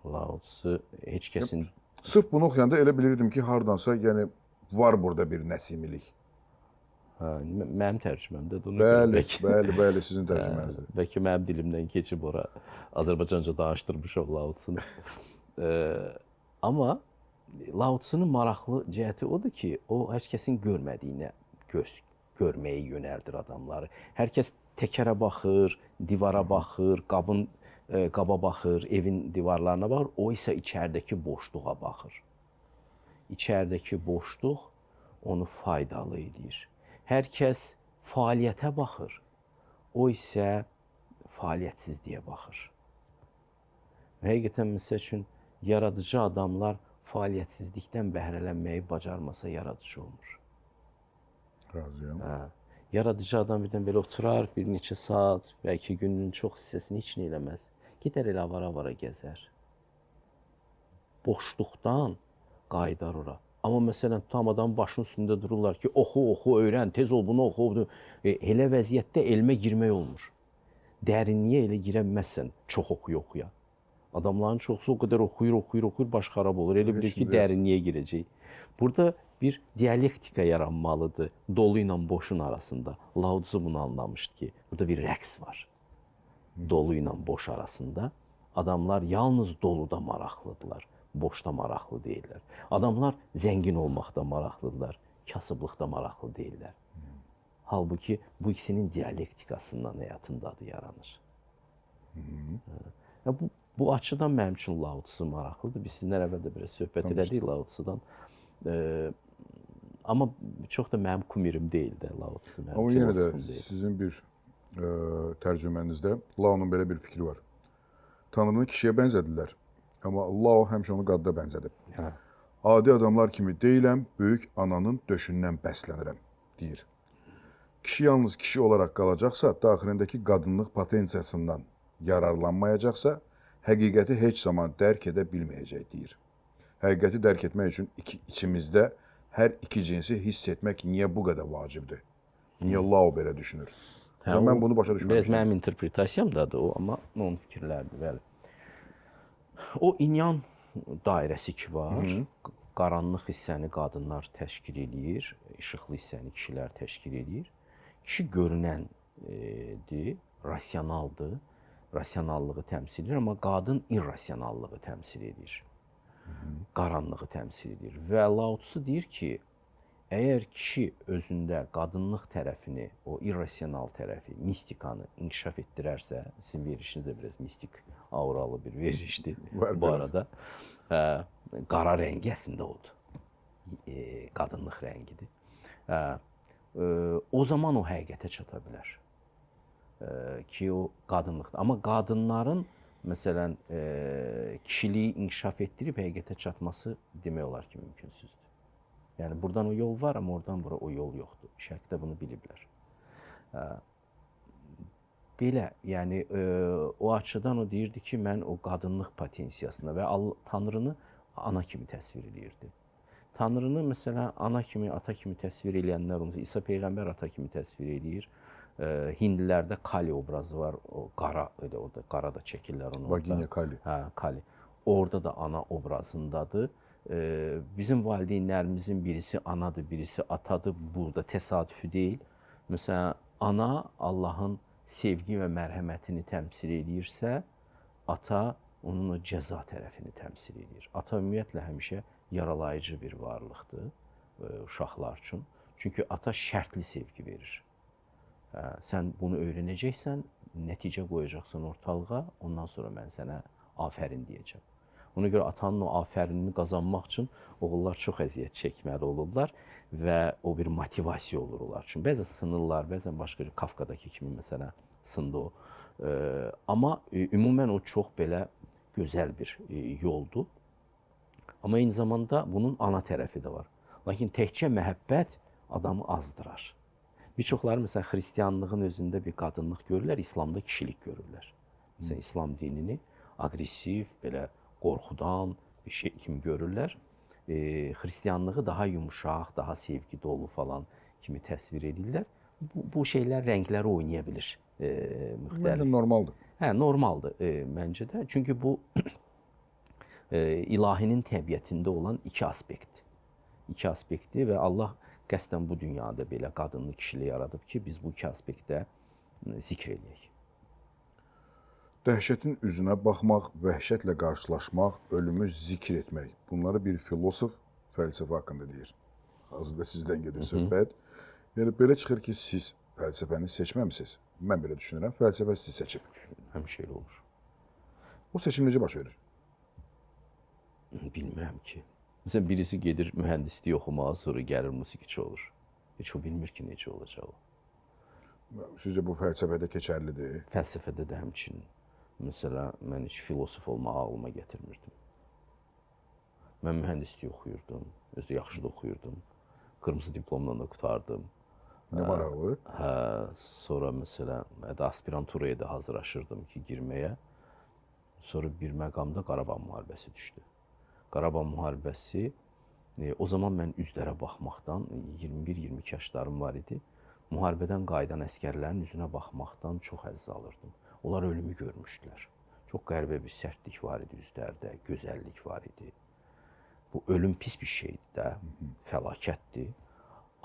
Lao Tzu heç kəsin Sırf bunu oxuyanda elə bilirdim ki, hardansa yəni var burada bir nəsimilik. hə, mənim tərcüməmdə də onu Bəli, görmək. bəli, sizin tərcümənizdir. Bəlkə mənim dilimdən keçib ora Azərbaycanca danışdırmışam Lao Tzu-nu. Amma Lao Tzu-nun maraqlı cəhəti odur ki, o heç kəsin görmədiyinə görməyə yönəldir adamları. Hər kəs təkərə baxır, divara baxır, qaba baxır, evin divarlarına baxır. O isə içəridəki boşluğa baxır. İçəridəki boşluq onu faydalı edir. Hər kəs fəaliyyətə baxır. O isə fəaliyyətsizliyə baxır. Həqiqətən məsəl üçün yaradıcı adamlar fəaliyyətsizlikdən bəhrələnməyi bacarmasa yaradıcı olmur. Razıyam. Yaradıcı adam birdən belə oturar, bir neçə saat, bəlkə günün çox hissəsini heç nə eləməz. Gedər elə avara-avara gəzər. Boşluqdan qayıdar ora. Amma məsələn, tam adamın başının üstündə dururlar ki, oxu, öyrən, tez ol, bunu oxu. Elə vəziyyətdə elmə girmək olmur. Dərinliyə elə girə bilməzsən, çox oxuya. Adamların çoxsu o qədər oxuyur, baş xarab olur. Elə bilir ki, dərinliyə girəcək. Burada bir dialektika yaranmalıdır dolu ilə boşun arasında. Lao Tzu bunu anlamışdı ki, burada bir rəqs var. Dolu ilə boş arasında. Adamlar yalnız doluda maraqlıdırlar, boşda maraqlı deyirlər. Adamlar zəngin olmaqda maraqlıdırlar, kasıblıqda maraqlı deyirlər. Halbuki bu ikisinin dialektikasından həyatında adı yaranır. Bu açıdan mənim üçün Lao Tzu maraqlıdır. Biz sizinlə əvvəldə biraz söhbət elədik Lao Tzu'dan. Amma çox da mənim kumirim deyil də Lao Tzu. Amma yenə də sizin bir tərcümənizdə Lao'nun belə bir fikri var. Tanrını kişiyə bənzədirlər, amma Lao həmişə onu qadına bənzədib. Adi adamlar kimi deyiləm, böyük ananın döşündən bəslənirəm, deyir. Kişi yalnız kişi olaraq qalacaqsa, daxilindəki qadınlıq potensiyasından yararlanmayacaqsa, həqiqəti heç zaman dərk edə bilməyəcək, deyir. Həqiqəti dərk etmək üçün içimizdə hər iki cinsi hiss etmək niyə bu qədər vacibdir? Niyə Lao belə düşünür? Mən bunu başa düşməmişəm. Biraz mənim interpretasiyamdadır o, amma onun fikirləridir, bəli. O inyan dairəsi ki var, qaranlıq hissəni qadınlar təşkil edir, işıqlı hissəni kişilər təşkil edir. Kişi görünəndir, rasionaldır, rasionallığı təmsil edir, amma qadın irrasionallığı təmsil edir. Qaranlığı təmsil edir. Və Lao Tzu deyir ki, əgər kişi özündə qadınlıq tərəfini, o irrasional tərəfi, mistikanı inkişaf etdirərsə, sizin verişiniz də biraz mistik auralı bir verişdir bu arada. Qara rəngi əslində odur. Qadınlıq rəngidir. O zaman o həqiqətə çata bilər. Ki o qadınlıqdır. Amma qadınların məsələn kişiliyi inkişaf etdirib həqiqətə çatması demək olar ki mümkünsüzdür. Yəni buradan o yol var, amma oradan bura o yol yoxdur. Şərqdə bunu biliblər. Belə, yəni o açıdan o deyirdi ki, mən o qadınlıq potensiyasına və Tanrını ana kimi təsvir edirdi. Tanrını məsələn ana kimi, ata kimi təsvir edənlər olmasa, İsa peyğəmbər ata kimi təsvir edir. Hindlilərdə Kali obrazı var, o qara, elə orada qara da çəkirlər onu. Vaginya Kali. Hə, Kali. Orada da ana obrazındadır. Bizim valideynlərimizin birisi anadır, birisi atadır. Burada təsadüfi deyil. Məsələn, ana Allahın sevgi və mərhəmətini təmsil edirsə, ata onun o cəza tərəfini təmsil edir. Ata ümumiyyətlə həmişə yaralayıcı bir varlıqdır uşaqlar üçün. Çünki ata şərtli sevgi verir. Sən bunu öyrənəcəksən, nəticə qoyacaqsan ortalığa, ondan sonra mən sənə afərin deyəcəm. Ona görə atanın o afərinini qazanmaq üçün oğullar çox əziyyət çəkməli olurlar və o bir motivasiya olur onlar üçün. Bəzən sınırlar, bəzən başqa Kafkadakı kimi məsələn sındı o. Amma ümumən o çox belə gözəl bir yoldur. Amma eyni zamanda bunun ana tərəfi də var. Lakin təkcə məhəbbət adamı azdırar. Bir çoxları məsələn xristianlığın özündə bir qadınlıq görürlər, İslamda kişilik görürlər. Məsələn İslam dinini aqressiv, belə qorxudan bir şey kimi görürlər. Xristianlığı daha yumşaq, daha sevgi dolu falan kimi təsvir edirlər. Bu şeylər rəngləri oynaya bilir. müxtəlif. Məncə normaldır. Hə, normaldır məncə də. Çünki bu ilahinin təbiətində olan iki aspektdir. İki aspektdir və Allah qəsdən bu dünyada belə qadınlı kişili yaradıb ki, biz bu iki aspektdə zikr eləyək. Dəhşətin üzünə baxmaq, vəhşətlə qarşılaşmaq, ölümü zikr etmək. Bunları bir filosof fəlsəfə haqqında deyir. Hazırda sizdən gedir söhbət. Yəni belə çıxır ki, siz fəlsəfəni seçməmisiniz. Mən belə düşünürəm, fəlsəfə sizi seçib. Həmişə elə olur. O seçim necə baş verir? Bilmirəm ki. Məsələn, birisi gedir mühəndislik oxumağa, sonra gəlir musiqiçi olur. Heç o bilmir ki, necə olacaq o. Sizcə bu fəlsəfədə keçərlidir? Fəlsəfədə də həmçinin. Məsələn, mən heç filosof olmağı ağlıma gətirmirdim. Mən mühəndislik oxuyurdum, özü yaxşı da oxuyurdum. Qırmızı diplomla da qurtardım. Nə maraqlı? Hə, sonra məsələn, aspiranturaya da hazırlaşırdım ki, girməyə. Sonra bir məqamda Qarabağ müharibəsi düşdü. Qarabağ müharibəsi, o zaman mən üzlərə baxmaqdan, 21-22 yaşlarım var idi. Müharibədən qayıdan əsgərlərin üzünə baxmaqdan çox həzz alırdım. Onlar ölümü görmüşdülər. Çox qəribə bir sərtlik var idi üzlərdə, gözəllik var idi. Bu ölüm pis bir şeydir də, fəlakətdir.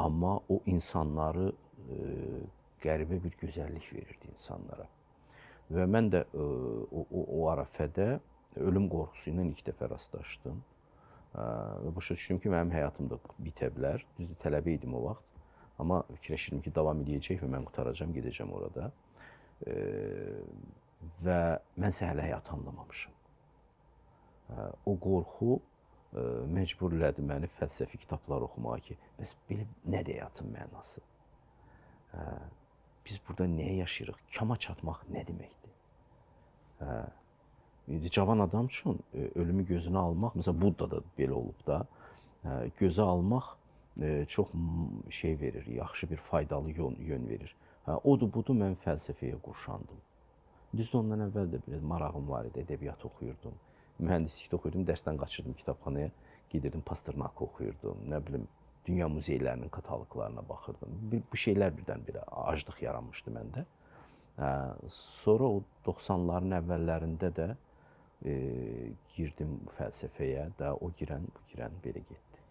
Amma o insanları qəribə bir gözəllik verirdi insanlara. Və mən də o arafədə ölüm qorxusu ilə ilk dəfə rastlaşdım. Və başa düşdüm ki, mənim həyatım da bitə bilər. Düzdür, tələbə idim o vaxt. Amma fikirləşirdim ki, davam edəcək və mən qutaracam, gedəcəm orada. Və mənsə hələ həyat anlamamışım. O qorxu məcburlədi məni fəlsəfi kitablar oxumağa ki, bəs belə nədir həyatın mənası? Biz burada nəyə yaşayırıq? Kama çatmaq nə deməkdir? Cavan adam üçün ölümü gözünə almaq, məsələn, Budda da belə olub da, gözə almaq çox şey verir, yaxşı bir faydalı yön verir. Odur, budur, mən fəlsəfəyə qurşandım. Düzdür, ondan əvvəl də biraz marağım var idi, ədəbiyyat oxuyurdum. Mühəndislikdə oxuyurdum, dərsdən qaçırdım kitabxanaya, gedirdim Pasternak oxuyurdum, nə bilim, dünya muzeylərinin kataloqlarına baxırdım. Bu şeylər birdən-birə aclıq yaranmışdı məndə. Sonra o 90'ların əvvəllərində də girdim fəlsəfəyə də, o girən, bu girən belə getdi.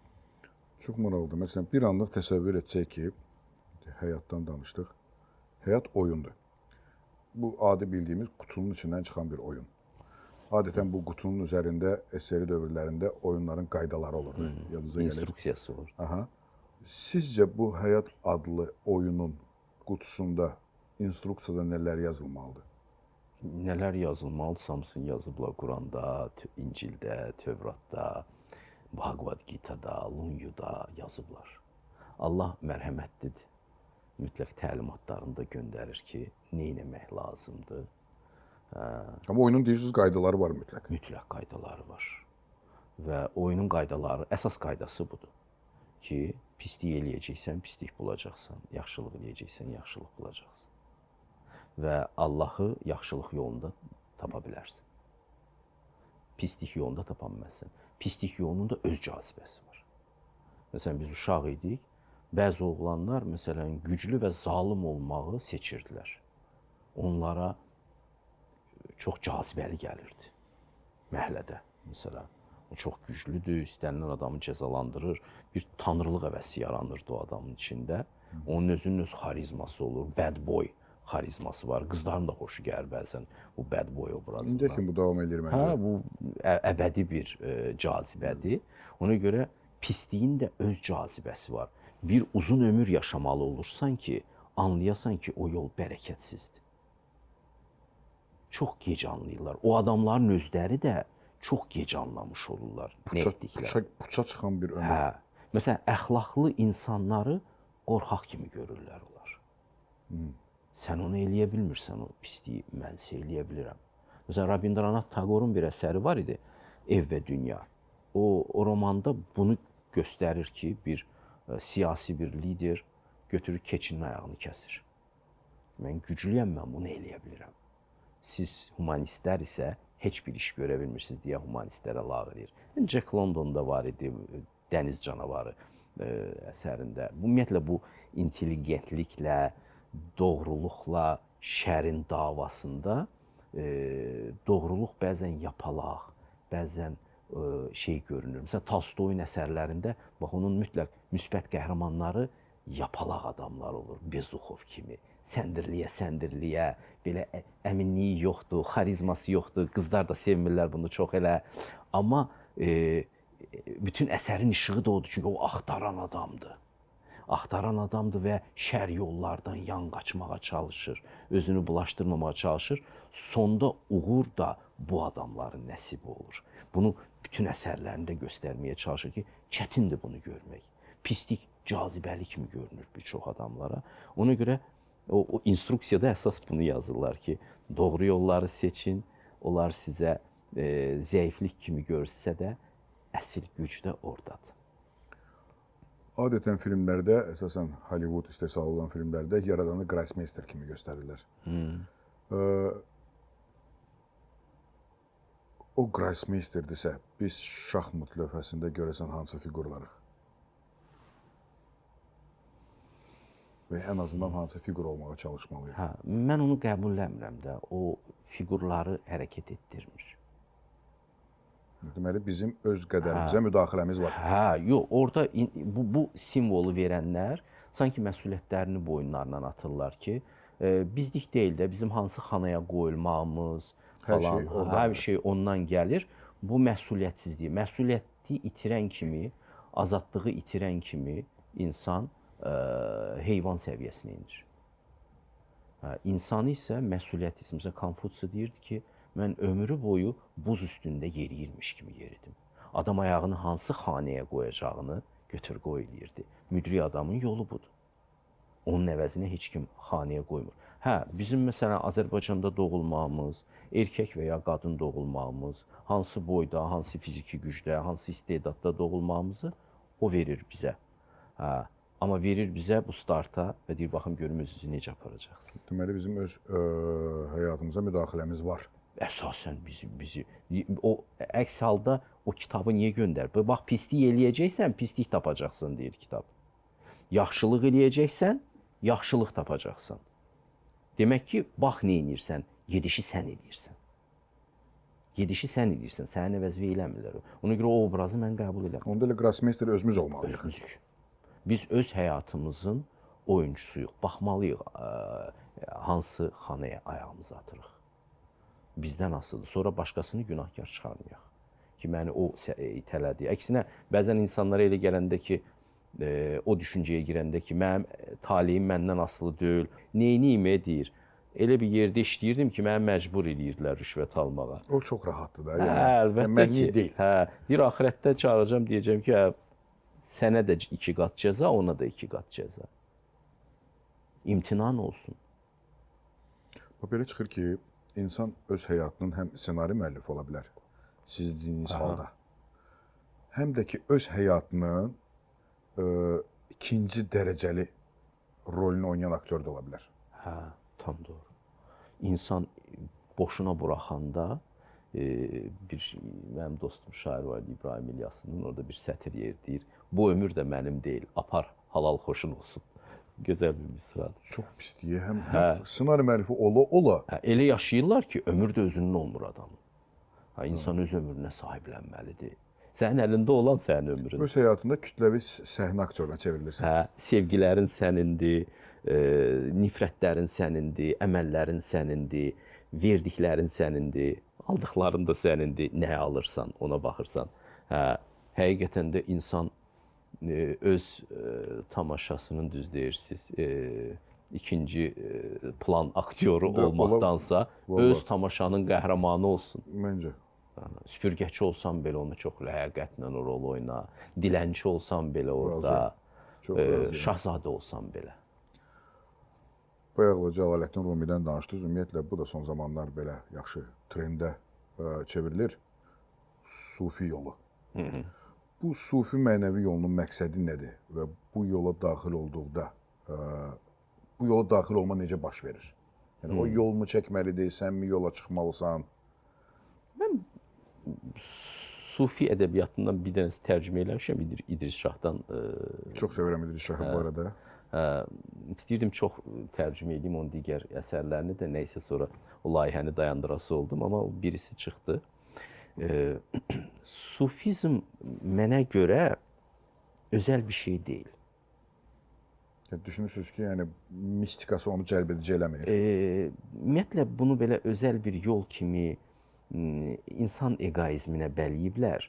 Çox maraqlıdır. Məsələn, bir anlıq təsəvvür etsək ki, həyatdan danışdıq. Həyat oyundur. Bu adi bildiyimiz qutunun içindən çıxan bir oyun. Adətən bu qutunun üzərində SSR dövrlərində oyunların qaydaları olurdu. Yadınıza gəlir. İnstruksiyası olur. Aha. Sizcə bu həyat adlı oyunun qutusunda, instruksiyada nələr yazılmalıdır? Nələr yazılmalı? Samsun yazıblar Quranda, İncildə, Tövratda, Bhagavad Gita'da, Lunyu'da yazıblar. Allah mərhəmətlidir. Mütləq təlimatlarında göndərir ki, nə etmək lazımdır. Amma oyunun deyirsiniz qaydaları var mütləq. Mütləq qaydaları var. Və oyunun qaydaları, əsas qaydası budur ki, pislik eləyəcəksən, pislik bulacaqsan, yaxşılıq eləyəcəksən, yaxşılıq bulacaqsan. Və Allahı yaxşılıq yolunda tapa bilərsən. Pislik yolunda tapa bilməzsən. Pislik yolunda öz cazibəsi var. Məsələn, biz uşaq idik, bəzi oğlanlar məsələn güclü və zalım olmağı seçirdilər. Onlara çox cazibəli gəlirdi məhəllədə məsələn. O çox güclüdür, istənilən adamı cəzalandırır, bir tanrılıq həvəsi yaranırdı o adamın içində. Onun özünün öz xarizması olur, bad boy xarizması var. Qızların da xoşu gəlir bəzən bu bad boy obrazından. İndi ki bu davam edir məncə. Hə, bu əbədi bir cazibədir. Ona görə pisliyin də öz cazibəsi var. Bir uzun ömür yaşamalı olursan ki, anlayasan ki, o yol bərəkətsizdir. Çox gec anlayırlar. O adamların özləri də çox gec anlamış olurlar nə etdikləri. Puça çıxan bir ömür. Hə. Məsələn, əxlaqlı insanları qorxaq kimi görürlər onlar. Sən onu eləyə bilmirsən, o pisliyi mənsə eləyə bilirəm. Məsələn, Rabindranath Tagorun bir əsəri var idi, Ev və Dünya. O romanda bunu göstərir ki, bir siyasi bir lider götürür keçinin ayağını kəsir. Mən güclüyəm, mən bunu eləyə bilirəm. Siz humanistlər isə heç bir iş görə bilmirsiniz deyə humanistlərə lağ edir. Jack London'da var idi, Dəniz Canavarı əsərində. Ümumiyyətlə bu intelligentliklə, doğruluqla, şərin davasında doğruluq bəzən yapalaq, bəzən şey görünür. Məsələn, Tolstoyun əsərlərində bax onun mütləq müsbət qəhrəmanları yapalaq adamlar olur. Bezuxov kimi. Səndirliyə, belə əminliyi yoxdur, xarizması yoxdur. Qızlar da sevmirlər bunu çox elə. Amma bütün əsərin işığı da odur. Çünki o axtaran adamdır. Axtaran adamdır və şər yollardan yan qaçmağa çalışır. Özünü bulaşdırmamağa çalışır. Sonda uğur da bu adamların nəsibi olur. Bunu bütün əsərlərində göstərməyə çalışır ki, çətindir bunu görmək. Pislik cazibəli kimi görünür bir çox adamlara. Ona görə o instruksiyada əsas bunu yazırlar ki, doğru yolları seçin. Onlar sizə zəiflik kimi görsə də əsl güc də oradadır. Adətən filmlərdə, əsasən Hollywood istehsalı olan filmlərdə yaradanı Grossmeister kimi göstərirlər. O Grossmeisterdirsə, biz şahmat lövhəsində görəsən hansı fiqurlarıq? Və ən azından hansı fiqur olmağa çalışmalıyıq? Hə, mən onu qəbulləmirəm də. O fiqurları hərəkət etdirmir. Deməli, bizim öz qədərimizə müdaxiləmiz var. Hə, yox, orada bu simvolu verənlər sanki məsuliyyətlərini boyunlarından atırlar ki, bizlik deyil də, bizim hansı xanaya qoyulmağımız falan, hər şey ondan gəlir. Bu məsuliyyətsizlik. Məsuliyyəti itirən kimi, azadlığı itirən kimi insan heyvan səviyyəsinə enir. İnsanı isə məsuliyyət hissi. Məsələn, Konfutsi deyirdi ki, mən ömrü boyu buz üstündə yeriyirmiş kimi yeridim. Adam ayağını hansı xanəyə qoyacağını götür qoy eləyirdi. Müdrik adamın yolu budur. Onun əvəzinə heç kim xanəyə qoymur. Hə, bizim məsələn Azərbaycanda doğulmağımız, erkək və ya qadın doğulmağımız, hansı boyda, hansı fiziki gücdə, hansı istedadda doğulmağımızı o verir bizə. Hə, amma verir bizə bu starta və deyir, baxın görüm özünüzü necə aparacaqsınız. Deməli, bizim öz həyatımıza müdaxiləmiz var. Əsasən o əks halda o kitabı niyə göndərir? Bax, pislik eləyəcəksən, pislik tapacaqsan, deyir kitab. Yaxşılıq eləyəcəksən, yaxşılıq tapacaqsan. Demək ki, bax nə edirsən, gedişi sən eləyirsən. Gedişi sən eləyirsən, sənin əvəzvə eləmirlər. Ona görə o obrazı mən qəbul edirəm. Onda elə Grossmeister özümüz olmalıyıq. Özümüzük. Biz öz həyatımızın oyunçusuyuq. Baxmalıyıq hansı xanaya ayağımızı atırıq. Bizdən asılıdır. Sonra başqasını günahkar çıxarmayaq ki, məni o itələdi. Əksinə, bəzən insanlara elə gələndə ki, o düşüncəyə girəndə ki, mənim taleyim məndən asılı deyil, neyniyim deyir. Elə bir yerdə işləyirdim ki, məni məcbur eləyirdilər rüşvət almağa. O çox rahatdır da. Yəni, əlbəttə ki, deyil. Bir axirətdə çağıracam, deyəcəm ki, sənə də 2 qat cəza, ona da 2 qat cəza. İmtinan olsun. Belə çıxır ki, insan öz həyatının həm ssenari müəllifi ola bilər, siz dediyiniz halda. Həm də ki, öz həyatının ikinci dərəcəli rolunu oynayan aktör də ola bilər. Hə, tam doğru. İnsan boşuna buraxanda, mənim dostum şair var, İbrahim İlyasının, orada bir sətir yer deyir, bu ömür də mənim deyil, apar, halal xoşun olsun. Gözəl bir misradır. Çox pisliyi, həm ssenari müəllifi ola. Elə yaşayırlar ki, ömür də özünün olmur adamın. İnsan öz ömrünə sahiblənməlidir. Sənin əlində olan sənin ömrün. Öz həyatında kütləvi səhnə aktyoruna çevrilirsən. Sevgilərin sənindir, nifrətlərin sənindir, əməllərin sənindir, verdiklərin sənindir, aldıqların da sənindir. Nəyə alırsan, ona baxırsan. Həqiqətən də insan öz tamaşasının, düz deyirsiniz, ikinci plan aktyoru olmaqdansa öz tamaşanın qəhrəmanı olsun. Məncə. Süpürgəçi olsan belə onu çox ləyaqətlə o rol oyna. Dilənçi olsan belə orada, şahzadə olsan belə. Bayaqla Cəlaləddin Rumidən danışdınız. Ümumiyyətlə, bu da son zamanlar belə yaxşı trendə çevrilir. Sufi yolu. Bu sufi mənəvi yolunun məqsədi nədir və bu yola daxil olduqda, bu yola daxil olma necə baş verir? Yəni, o yolunu çəkməlidir, sənmi yola çıxmalısan? Mən sufi ədəbiyyatından bir dənəsi tərcümə eləmişəm İdris Şahdan. Çox sevirəm İdris Şahı bu arada. İstəyirdim çox tərcümə edeyim onun digər əsərlərini də, nəysə sonra o layihəni dayandırası oldum, amma birisi çıxdı. Sufizm mənə görə özəl bir şey deyil. Düşünürsünüz ki, yəni mistikası onu cəlb edici eləmir? Ümumiyyətlə bunu belə özəl bir yol kimi insan eqoizminə bələyiblər.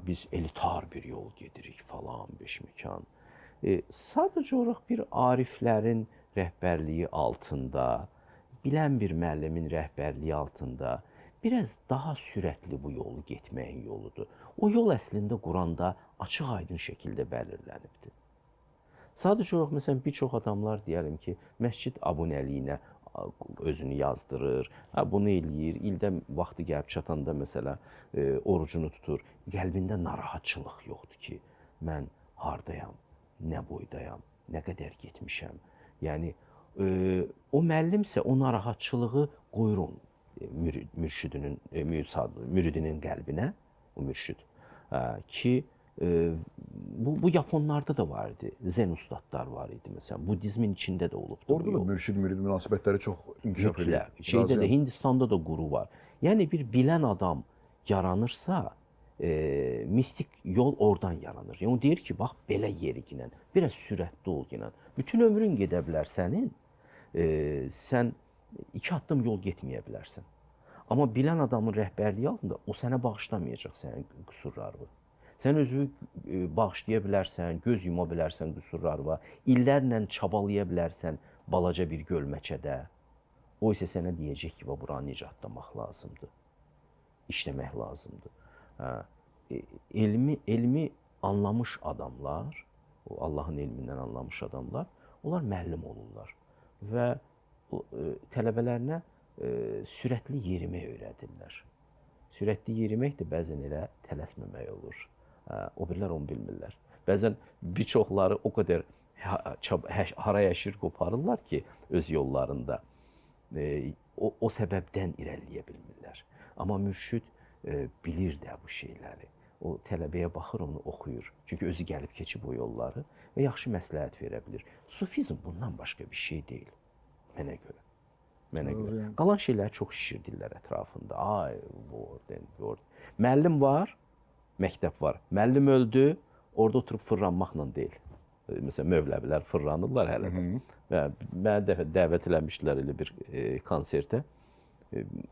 Biz elitar bir yol gedirik falan, beşməkan. Sadəcə olaraq bir ariflərin rəhbərliyi altında, bilən bir müəllimin rəhbərliyi altında biraz daha sürətli bu yolu getməyin yoludur. O yol əslində Quranda açıq-aydın şəkildə bəlirlənibdir. Sadəcə olaraq məsələn bir çox adamlar deyəlim ki, məscid abunəliyinə özünü yazdırır, bunu eləyir, ildə vaxtı gəlib çatanda məsələ orucunu tutur. Qəlbində narahatçılıq yoxdur ki, mən hardayam, nə boydayam, nə qədər getmişəm. Yəni o müəllimsə o narahatçılığı qoyur onun müridinin qəlbinə, o mürşid ki, bu Yaponlarda da var idi. Zen ustadlar var idi məsələn. Budizmin içində də olubdu. Orada da mürşid-mürid münasibətləri çox inkişaf edir. Şeydə də Hindistanda da quru var. Yəni bir bilən adam yaranırsa, mistik yol oradan yaranır. Yəni o deyir ki, bax belə yeriginən, biraz sürətli ol ginən. Bütün ömrün gedə bilər sənin, sən 2 addım yol getməyə bilərsən. Amma bilən adamın rəhbərliyi altında o sənə bağışlamayacaq sənin qüsurlarını. Sən özünü bağışlaya bilərsən, göz yuma bilərsən qüsurlarına, illərlə çabalaya bilərsən balaca bir gölməçədə. O isə sənə deyəcək ki, buranı necə atlamaq lazımdır, işləmək lazımdır. Elmi anlamış adamlar, o Allahın elmindən anlamış adamlar, onlar müəllim olurlar və tələbələrinə sürətli yerimək öyrədirlər. Sürətli yerimək də bəzən elə tələsməmək olur. O birilər onu bilmirlər. Bəzən bir çoxları o qədər haraya-şir qoparırlar ki, öz yollarında o səbəbdən irəliləyə bilmirlər. Amma mürşid bilir də bu şeyləri. O tələbəyə baxır, onu oxuyur. Çünki özü gəlib keçib o yolları və yaxşı məsləhət verə bilir. Sufizm bundan başqa bir şey deyil, mənə görə. Qalan şeyləri çox şişirdirlər ətrafında. Ay, müəllim var, məktəb var. Müəllim öldü, orada oturub fırlanmaqla deyil. Məsələn, mövləvilər fırlanırlar hələ də. Və mənə dəfə dəvət eləmişdilər elə bir konsertə.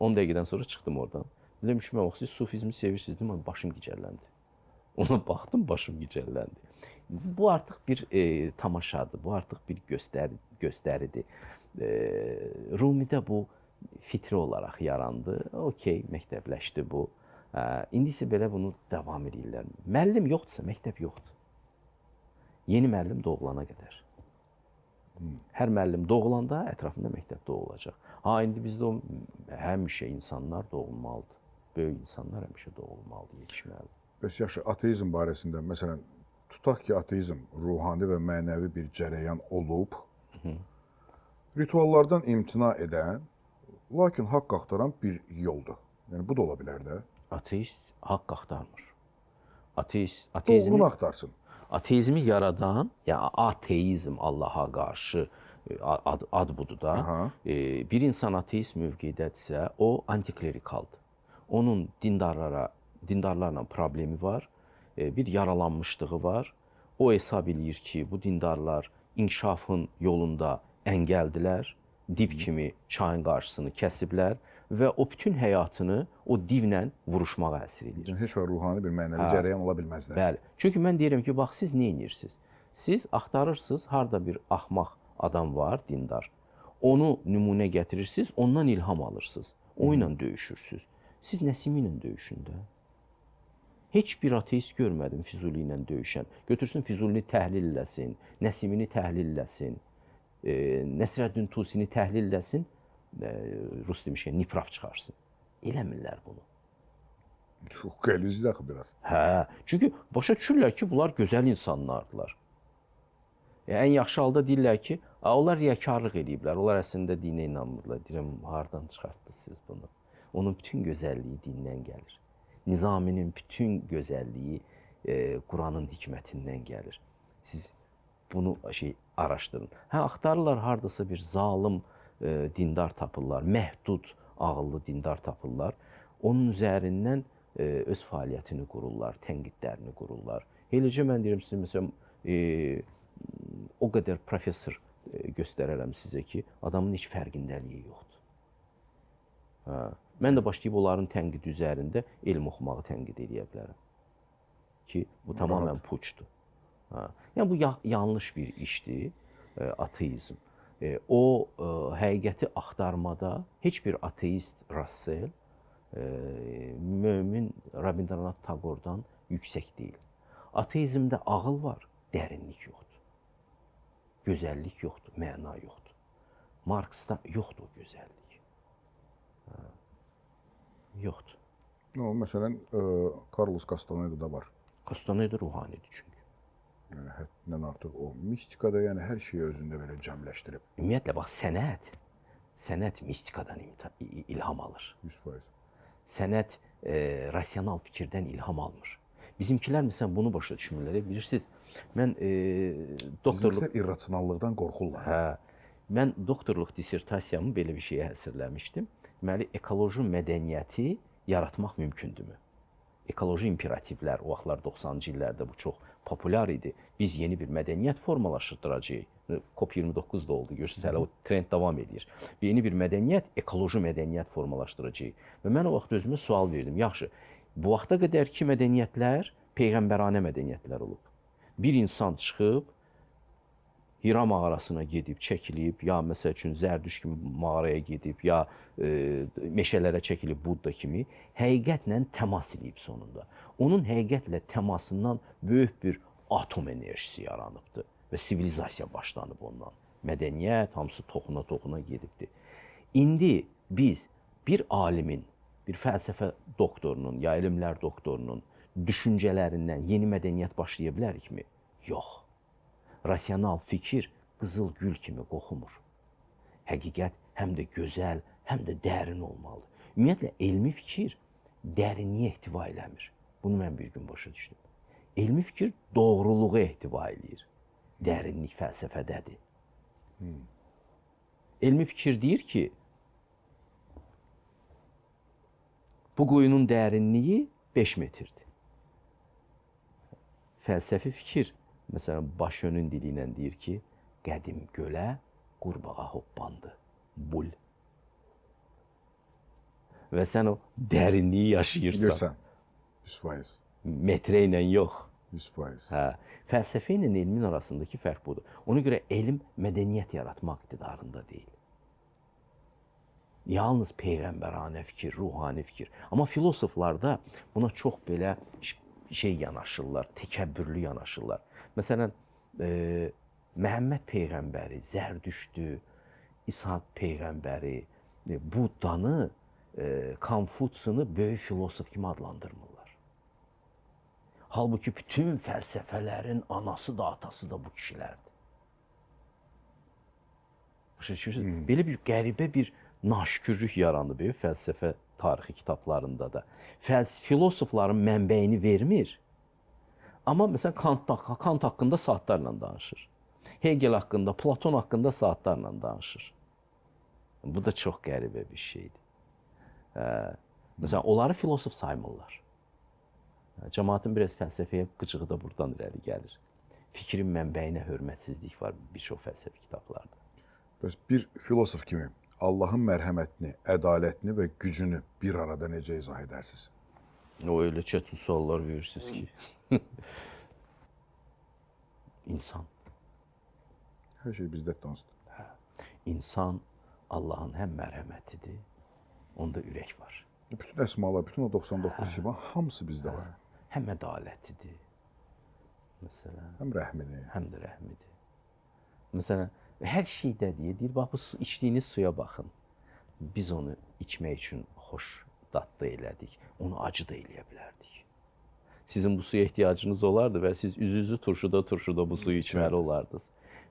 10 dəqiqədən sonra çıxdım oradan. Dedim ki, siz sufizmi sevirsiniz, dedim, başım gicəlləndi. Ona baxdım, başım gicəlləndi. Bu artıq bir tamaşadır, bu artıq bir göstəridir. Rumidə bu fitri olaraq yarandı. Okey, məktəbləşdi bu. İndi isə belə bunu davam edirlər. Müəllim yoxdursa, məktəb yoxdur. Yeni müəllim doğulana qədər. Hər müəllim doğulanda ətrafında məktəb doğulacaq. İndi bizdə həmişə insanlar doğulmalıdır. Böyük insanlar həmişə doğulmalıdır, yetişməlidir. Bəs yaxşı, ateizm barəsində, məsələn, tutaq ki, ateizm ruhani və mənəvi bir cərəyan olub, rituallardan imtina edən, lakin haqq axtaran bir yoldur. Yəni, bu da ola bilər də. Ateist haqq axtarmır. Doğrunu axtarsın. Ateizmi yaradan, yəni ateizm Allaha qarşı ad budur da. Bir insan ateist mövqeyidədirsə, o antiklerikaldır. Onun dindarlarla problemi var, bir yaralanmışlığı var. O hesab eləyir ki, bu dindarlar inkişafın yolunda əngəldilər, div kimi çayın qarşısını kəsiblər və o bütün həyatını o divlə vuruşmağa əsir edir. Heç vaxt ruhani bir mənəvi cərəyan ola bilməzlər. Bəli. Çünki mən deyirəm ki, bax, siz nə edirsiniz? Siz axtarırsınız, harada bir axmaq adam var, dindar. Onu nümunə gətirirsiniz, ondan ilham alırsınız. O ilə döyüşürsünüz. Siz Nəsimi ilə döyüşün də. Heç bir ateist görmədim Füzuli ilə döyüşən. Götürsün Füzulini təhlil eləsin, Nəsimini təhlil eləsin, Nəsrəddin Tusini təhlil eləsin, Rus demişkən nifraf çıxarsın. Eləmirlər bunu. Çox qəlizdir axı biraz. Çünki başa düşürlər ki, bunlar gözəl insanlardılar. Ən yaxşı halda deyirlər ki, onlar riyakarlıq ediblər, onlar əslində dinə inanmırlar. Deyirəm, hardan çıxartdınız siz bunu? Onun bütün gözəlliyi dindən gəlir. Nizaminin bütün gözəlliyi Quranın hikmətindən gəlir. Siz bunu araşdırın. Hə, axtarırlar hardasa bir zalım dindar tapırlar, məhdud ağıllı dindar tapırlar. Onun üzərindən öz fəaliyyətini qururlar, tənqidlərini qururlar. Eləcə mən deyirəm sizə, məsələn, o qədər professor göstərərəm sizə ki, adamın heç fərqindəliyi yoxdur. Hə. Mən də başlayıb onların tənqidi üzərində elm oxumağı tənqid edə bilərəm. Ki, bu tamamən puçdur. Hə. Yəni, bu yanlış bir işdir, ateizm. O, həqiqəti axtarmada heç bir ateist Russell, mömin Rabindranath Tagor'dan yüksək deyil. Ateizmdə ağıl var, dərinlik yoxdur. Gözəllik yoxdur, məna yoxdur. Marksda yoxdur o gözəllik. Yoxdur. No, məsələn, Carlos Castanedo'da var. Castaneda ruhanidir çünki. Yəni, həddindən artıq o mistikada, yəni hər şeyi özündə belə cəmləşdirib. Ümumiyyətlə, bax, sənət mistikadan ilham alır. 100%. Sənət rasional fikirdən ilham almır. Bizimkilər məsələn bunu başa düşmürlər. Bilirsiniz, mən doktorluq... Bizimkilər irrasionallıqdan qorxurlar. Hə, mən doktorluq dissertasiyamı belə bir şeyə həsrləmişdim. Deməli, ekoloji mədəniyyəti yaratmaq mümkündürmü? Ekoloji imperativlər o vaxtlar 90-cı illərdə bu çox populyar idi. Biz yeni bir mədəniyyət formalaşdıracağıq. COP29 da oldu, görürsünüz, hələ o trend davam edir. Yeni bir mədəniyyət, ekoloji mədəniyyət formalaşdıracağıq. Və mən o vaxt özümə sual verdim. Yaxşı, bu vaxta qədər ki mədəniyyətlər peyğəmbəranə mədəniyyətlər olub. Bir insan çıxıb Hira mağarasına gedib, çəkilib, ya məsəl üçün Zərdüş kimi mağaraya gedib, ya meşələrə çəkilib Budda kimi, həqiqətlə təmas edib sonunda. Onun həqiqətlə təmasından böyük bir atom enerjisi yaranıbdır və sivilizasiya başlanıb ondan. Mədəniyyət, hamısı toxuna-toxuna gedibdir. İndi biz bir alimin, bir fəlsəfə doktorunun, ya elmlər doktorunun düşüncələrindən yeni mədəniyyət başlaya bilərikmi? Yox. Rasional fikir qızıl gül kimi qoxumur. Həqiqət həm də gözəl, həm də dərin olmalıdır. Ümumiyyətlə, elmi fikir dərinliyə ehtiva eləmir. Bunu mən bir gün başa düşdüm. Elmi fikir doğruluğu ehtiva eləyir. Dərinlik fəlsəfədədir. Elmi fikir deyir ki, bu quyunun dərinliyi 5 metrdir. Fəlsəfi fikir, məsələn, Başönün dili ilə deyir ki, qədim gölə qurbağa hoppandı, bul. Və sən o dərinliyi yaşayırsan. Görsən, 100%. Metrə ilə yox. 100%. Hə. Fəlsəfə ilə elmin arasındakı fərq budur. Ona görə elm mədəniyyət yaratmaq iqtidarında deyil. Yalnız peyğəmbəranə fikir, ruhani fikir. Amma filosoflarda buna çox belə yanaşırlar, təkəbbürlü yanaşırlar. Məsələn, Məhəmməd Peyğəmbəri, Zərdüştü, İsa Peyğəmbəri, Buddanı, Konfutsiyonu böyük filosof kimi adlandırmırlar. Halbuki bütün fəlsəfələrin anası da, atası da bu kişilərdir. Belə bir qəribə bir naşükürlük yarandı böyük fəlsəfə tarixi kitablarında da. Filosofların mənbəyini vermir. Amma məsələn Kant haqqında saatlarla danışır. Hegel haqqında, Platon haqqında saatlarla danışır. Bu da çox qəribə bir şeydir. Məsələn, onları filosof saymırlar. Cəmaatın biraz fəlsəfəyə qıcığı da buradan irəli gəlir. Fikrin mənbəyinə hörmətsizlik var bir çox fəlsəfi kitablarda. Bəs bir filosof kimi Allahın mərhəmətini, ədalətini və gücünü bir arada necə izah edərsiniz? O öyle çetin suallar verirsiniz ki. İnsan. Hər şey bizdə dansıdır. İnsan Allahın həm mərhəmətidir, onda ürək var. Bütün əsmalar, bütün o 99 sima hamısı bizdə var. Həm ədalətidir. Məsələn. Həm rəhmini. Həm də rəhmidir. Məsələn, hər şeydə deyir, bax bu içdiyiniz suya baxın. Biz onu içmək üçün xoş dadlı elədik, onu acı da eləyə bilərdik. Sizin bu suya ehtiyacınız olardı və siz üzünüzü turşuda bu suyu içməli olardınız.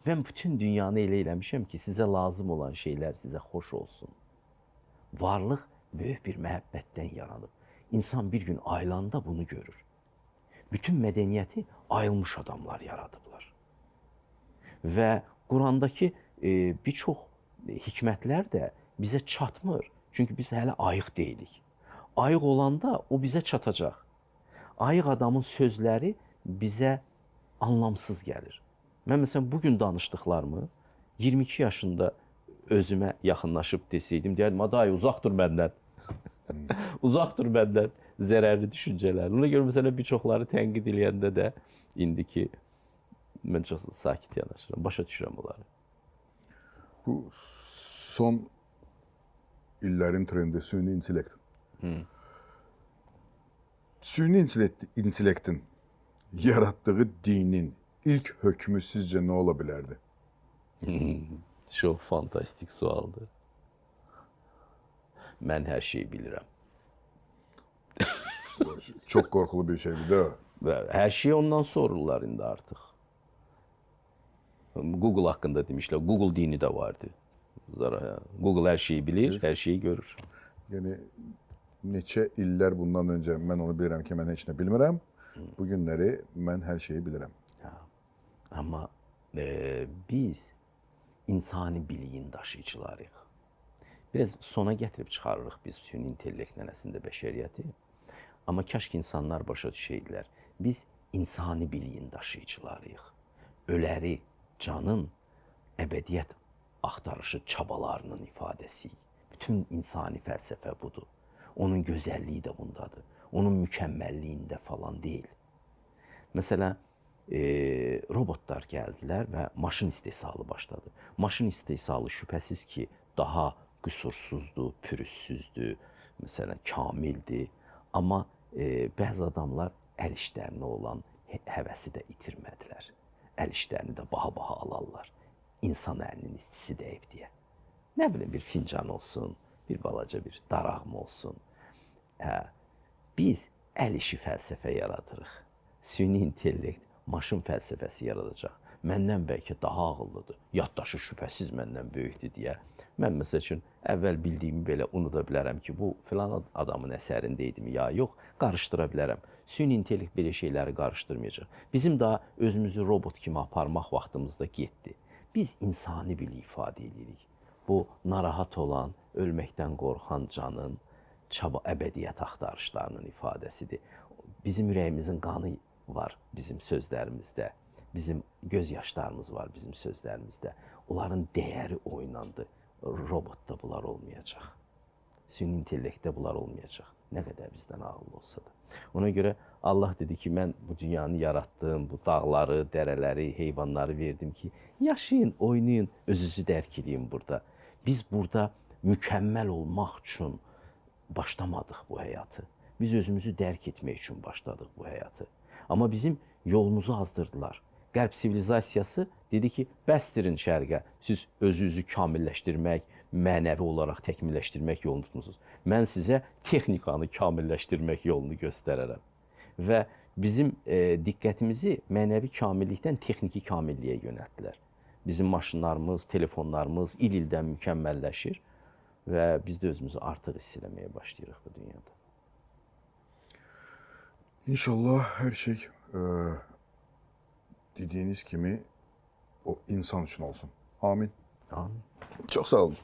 Mən bütün dünyanı elə eləmişəm ki, sizə lazım olan şeylər sizə xoş olsun. Varlıq böyük bir məhəbbətdən yaranıb. İnsan bir gün ayılanda bunu görür. Bütün mədəniyyəti ayılmış adamlar yaradıblar. Və Qurandakı bir çox hikmətlər də bizə çatmır. Çünki biz hələ ayıq deyilik. Ayıq olanda o bizə çatacaq. Ayıq adamın sözləri bizə anlamsız gəlir. Mən məsələn bugün danışdıqlarımı 22 yaşında özümə yaxınlaşıb desəydim, deyərdim, "Day, uzaq dur məndən." Uzaq dur məndən zərərli düşüncələr. Ona görə məsələn bir çoxları tənqid eləyəndə də indiki mən çox sakit yanaşıram. Başa düşürəm onları. Bu son illərin trendi süni intellekt. Süni intellektin yaratdığı dinin ilk hökmü sizcə nə ola bilərdi? Çox fantastik sualdır. Mən hər şeyi bilirəm. Çox qorxulu bir şeydir də. Və hər şeyi ondan sorurlar indi artıq. Google haqqında demişlər. Google dini də vardı. Google hər şeyi bilir, hər şeyi görür. Yəni neçə illər bundan öncə mən onu bilirəm ki, mən heç nə bilmirəm. Bu günləri mən hər şeyi bilirəm. Amma biz insani biliyin daşıyıcılarıyıq. Biraz sona gətirib çıxarırıq biz süni intellekt nənəsində bəşəriyyəti. Amma kaş ki insanlar başa düşəydilər. Biz insani biliyin daşıyıcılarıyıq. Öləri, canın əbədiyyət axtarışı çabalarının ifadəsiyik. Bütün insani fəlsəfə budur. Onun gözəlliyi də bundadır. Onun mükəmməlliyində falan deyil. Məsələn, robotlar gəldilər və maşın istehsalı başladı. Maşın istehsalı şübhəsiz ki, daha qüsursuzdur, pürüzsüzdür, məsələn, kamildir. Amma bəzi adamlar əl işlərinə olan həvəsi də itirmədilər. Əl işlərini də baha-baha alarlar. İnsan əlinin istisi dəyib deyə. Nə bilim, bir fincan olsun, bir balaca bir darağım olsun. Biz əl işi fəlsəfə yaradırıq. Süni intellekt maşın fəlsəfəsi yaradacaq. Məndən bəlkə daha ağıllıdır, yaddaşı şübhəsiz məndən böyükdür deyə. Mən məsəl üçün əvvəl bildiyimi belə unuda bilərəm ki, bu filan adamın əsərində idimi ya yox, qarışdıra bilərəm. Süni intellekt belə şeyləri qarışdırmayacaq. Bizim daha özümüzü robot kimi aparmaq vaxtımızda getdi. Biz insani bilik ifadə edirik. Bu narahat olan, ölməkdən qorxan canın çaba əbədiyyət axtarışlarının ifadəsidir. Bizim ürəyimizin qanı var bizim sözlərimizdə. Bizim göz yaşlarımız var bizim sözlərimizdə. Onların dəyəri oynandı. Robotda bunlar olmayacaq. Süni intellektdə bunlar olmayacaq. Nə qədər bizdən ağıllı olsa da. Ona görə Allah dedi ki, mən bu dünyanı yaratdım, bu dağları, dərələri, heyvanları verdim ki, yaşayın, oynayın, özünüzü dərk edin burada. Biz burada mükəmməl olmaq üçün başlamadıq bu həyatı. Biz özümüzü dərk etmək üçün başladıq bu həyatı. Amma bizim yolumuzu azdırdılar. Qərb sivilizasiyası dedi ki, bəsdirin şərqə, siz özünüzü kamilləşdirmək, mənəvi olaraq təkmilləşdirmək yolunu tutmusunuz. Mən sizə texnikanı kamilləşdirmək yolunu göstərərəm. Və bizim diqqətimizi mənəvi kamillikdən texniki kamilliyə yönəltdilər. Bizim maşınlarımız, telefonlarımız il-ildən mükəmməlləşir və biz də özümüzü artıq hiss eləməyə başlayırıq bu dünyada. İnşallah hər şey dediyiniz kimi o insan üçün olsun. Amin. Amin. Çox sağ olun.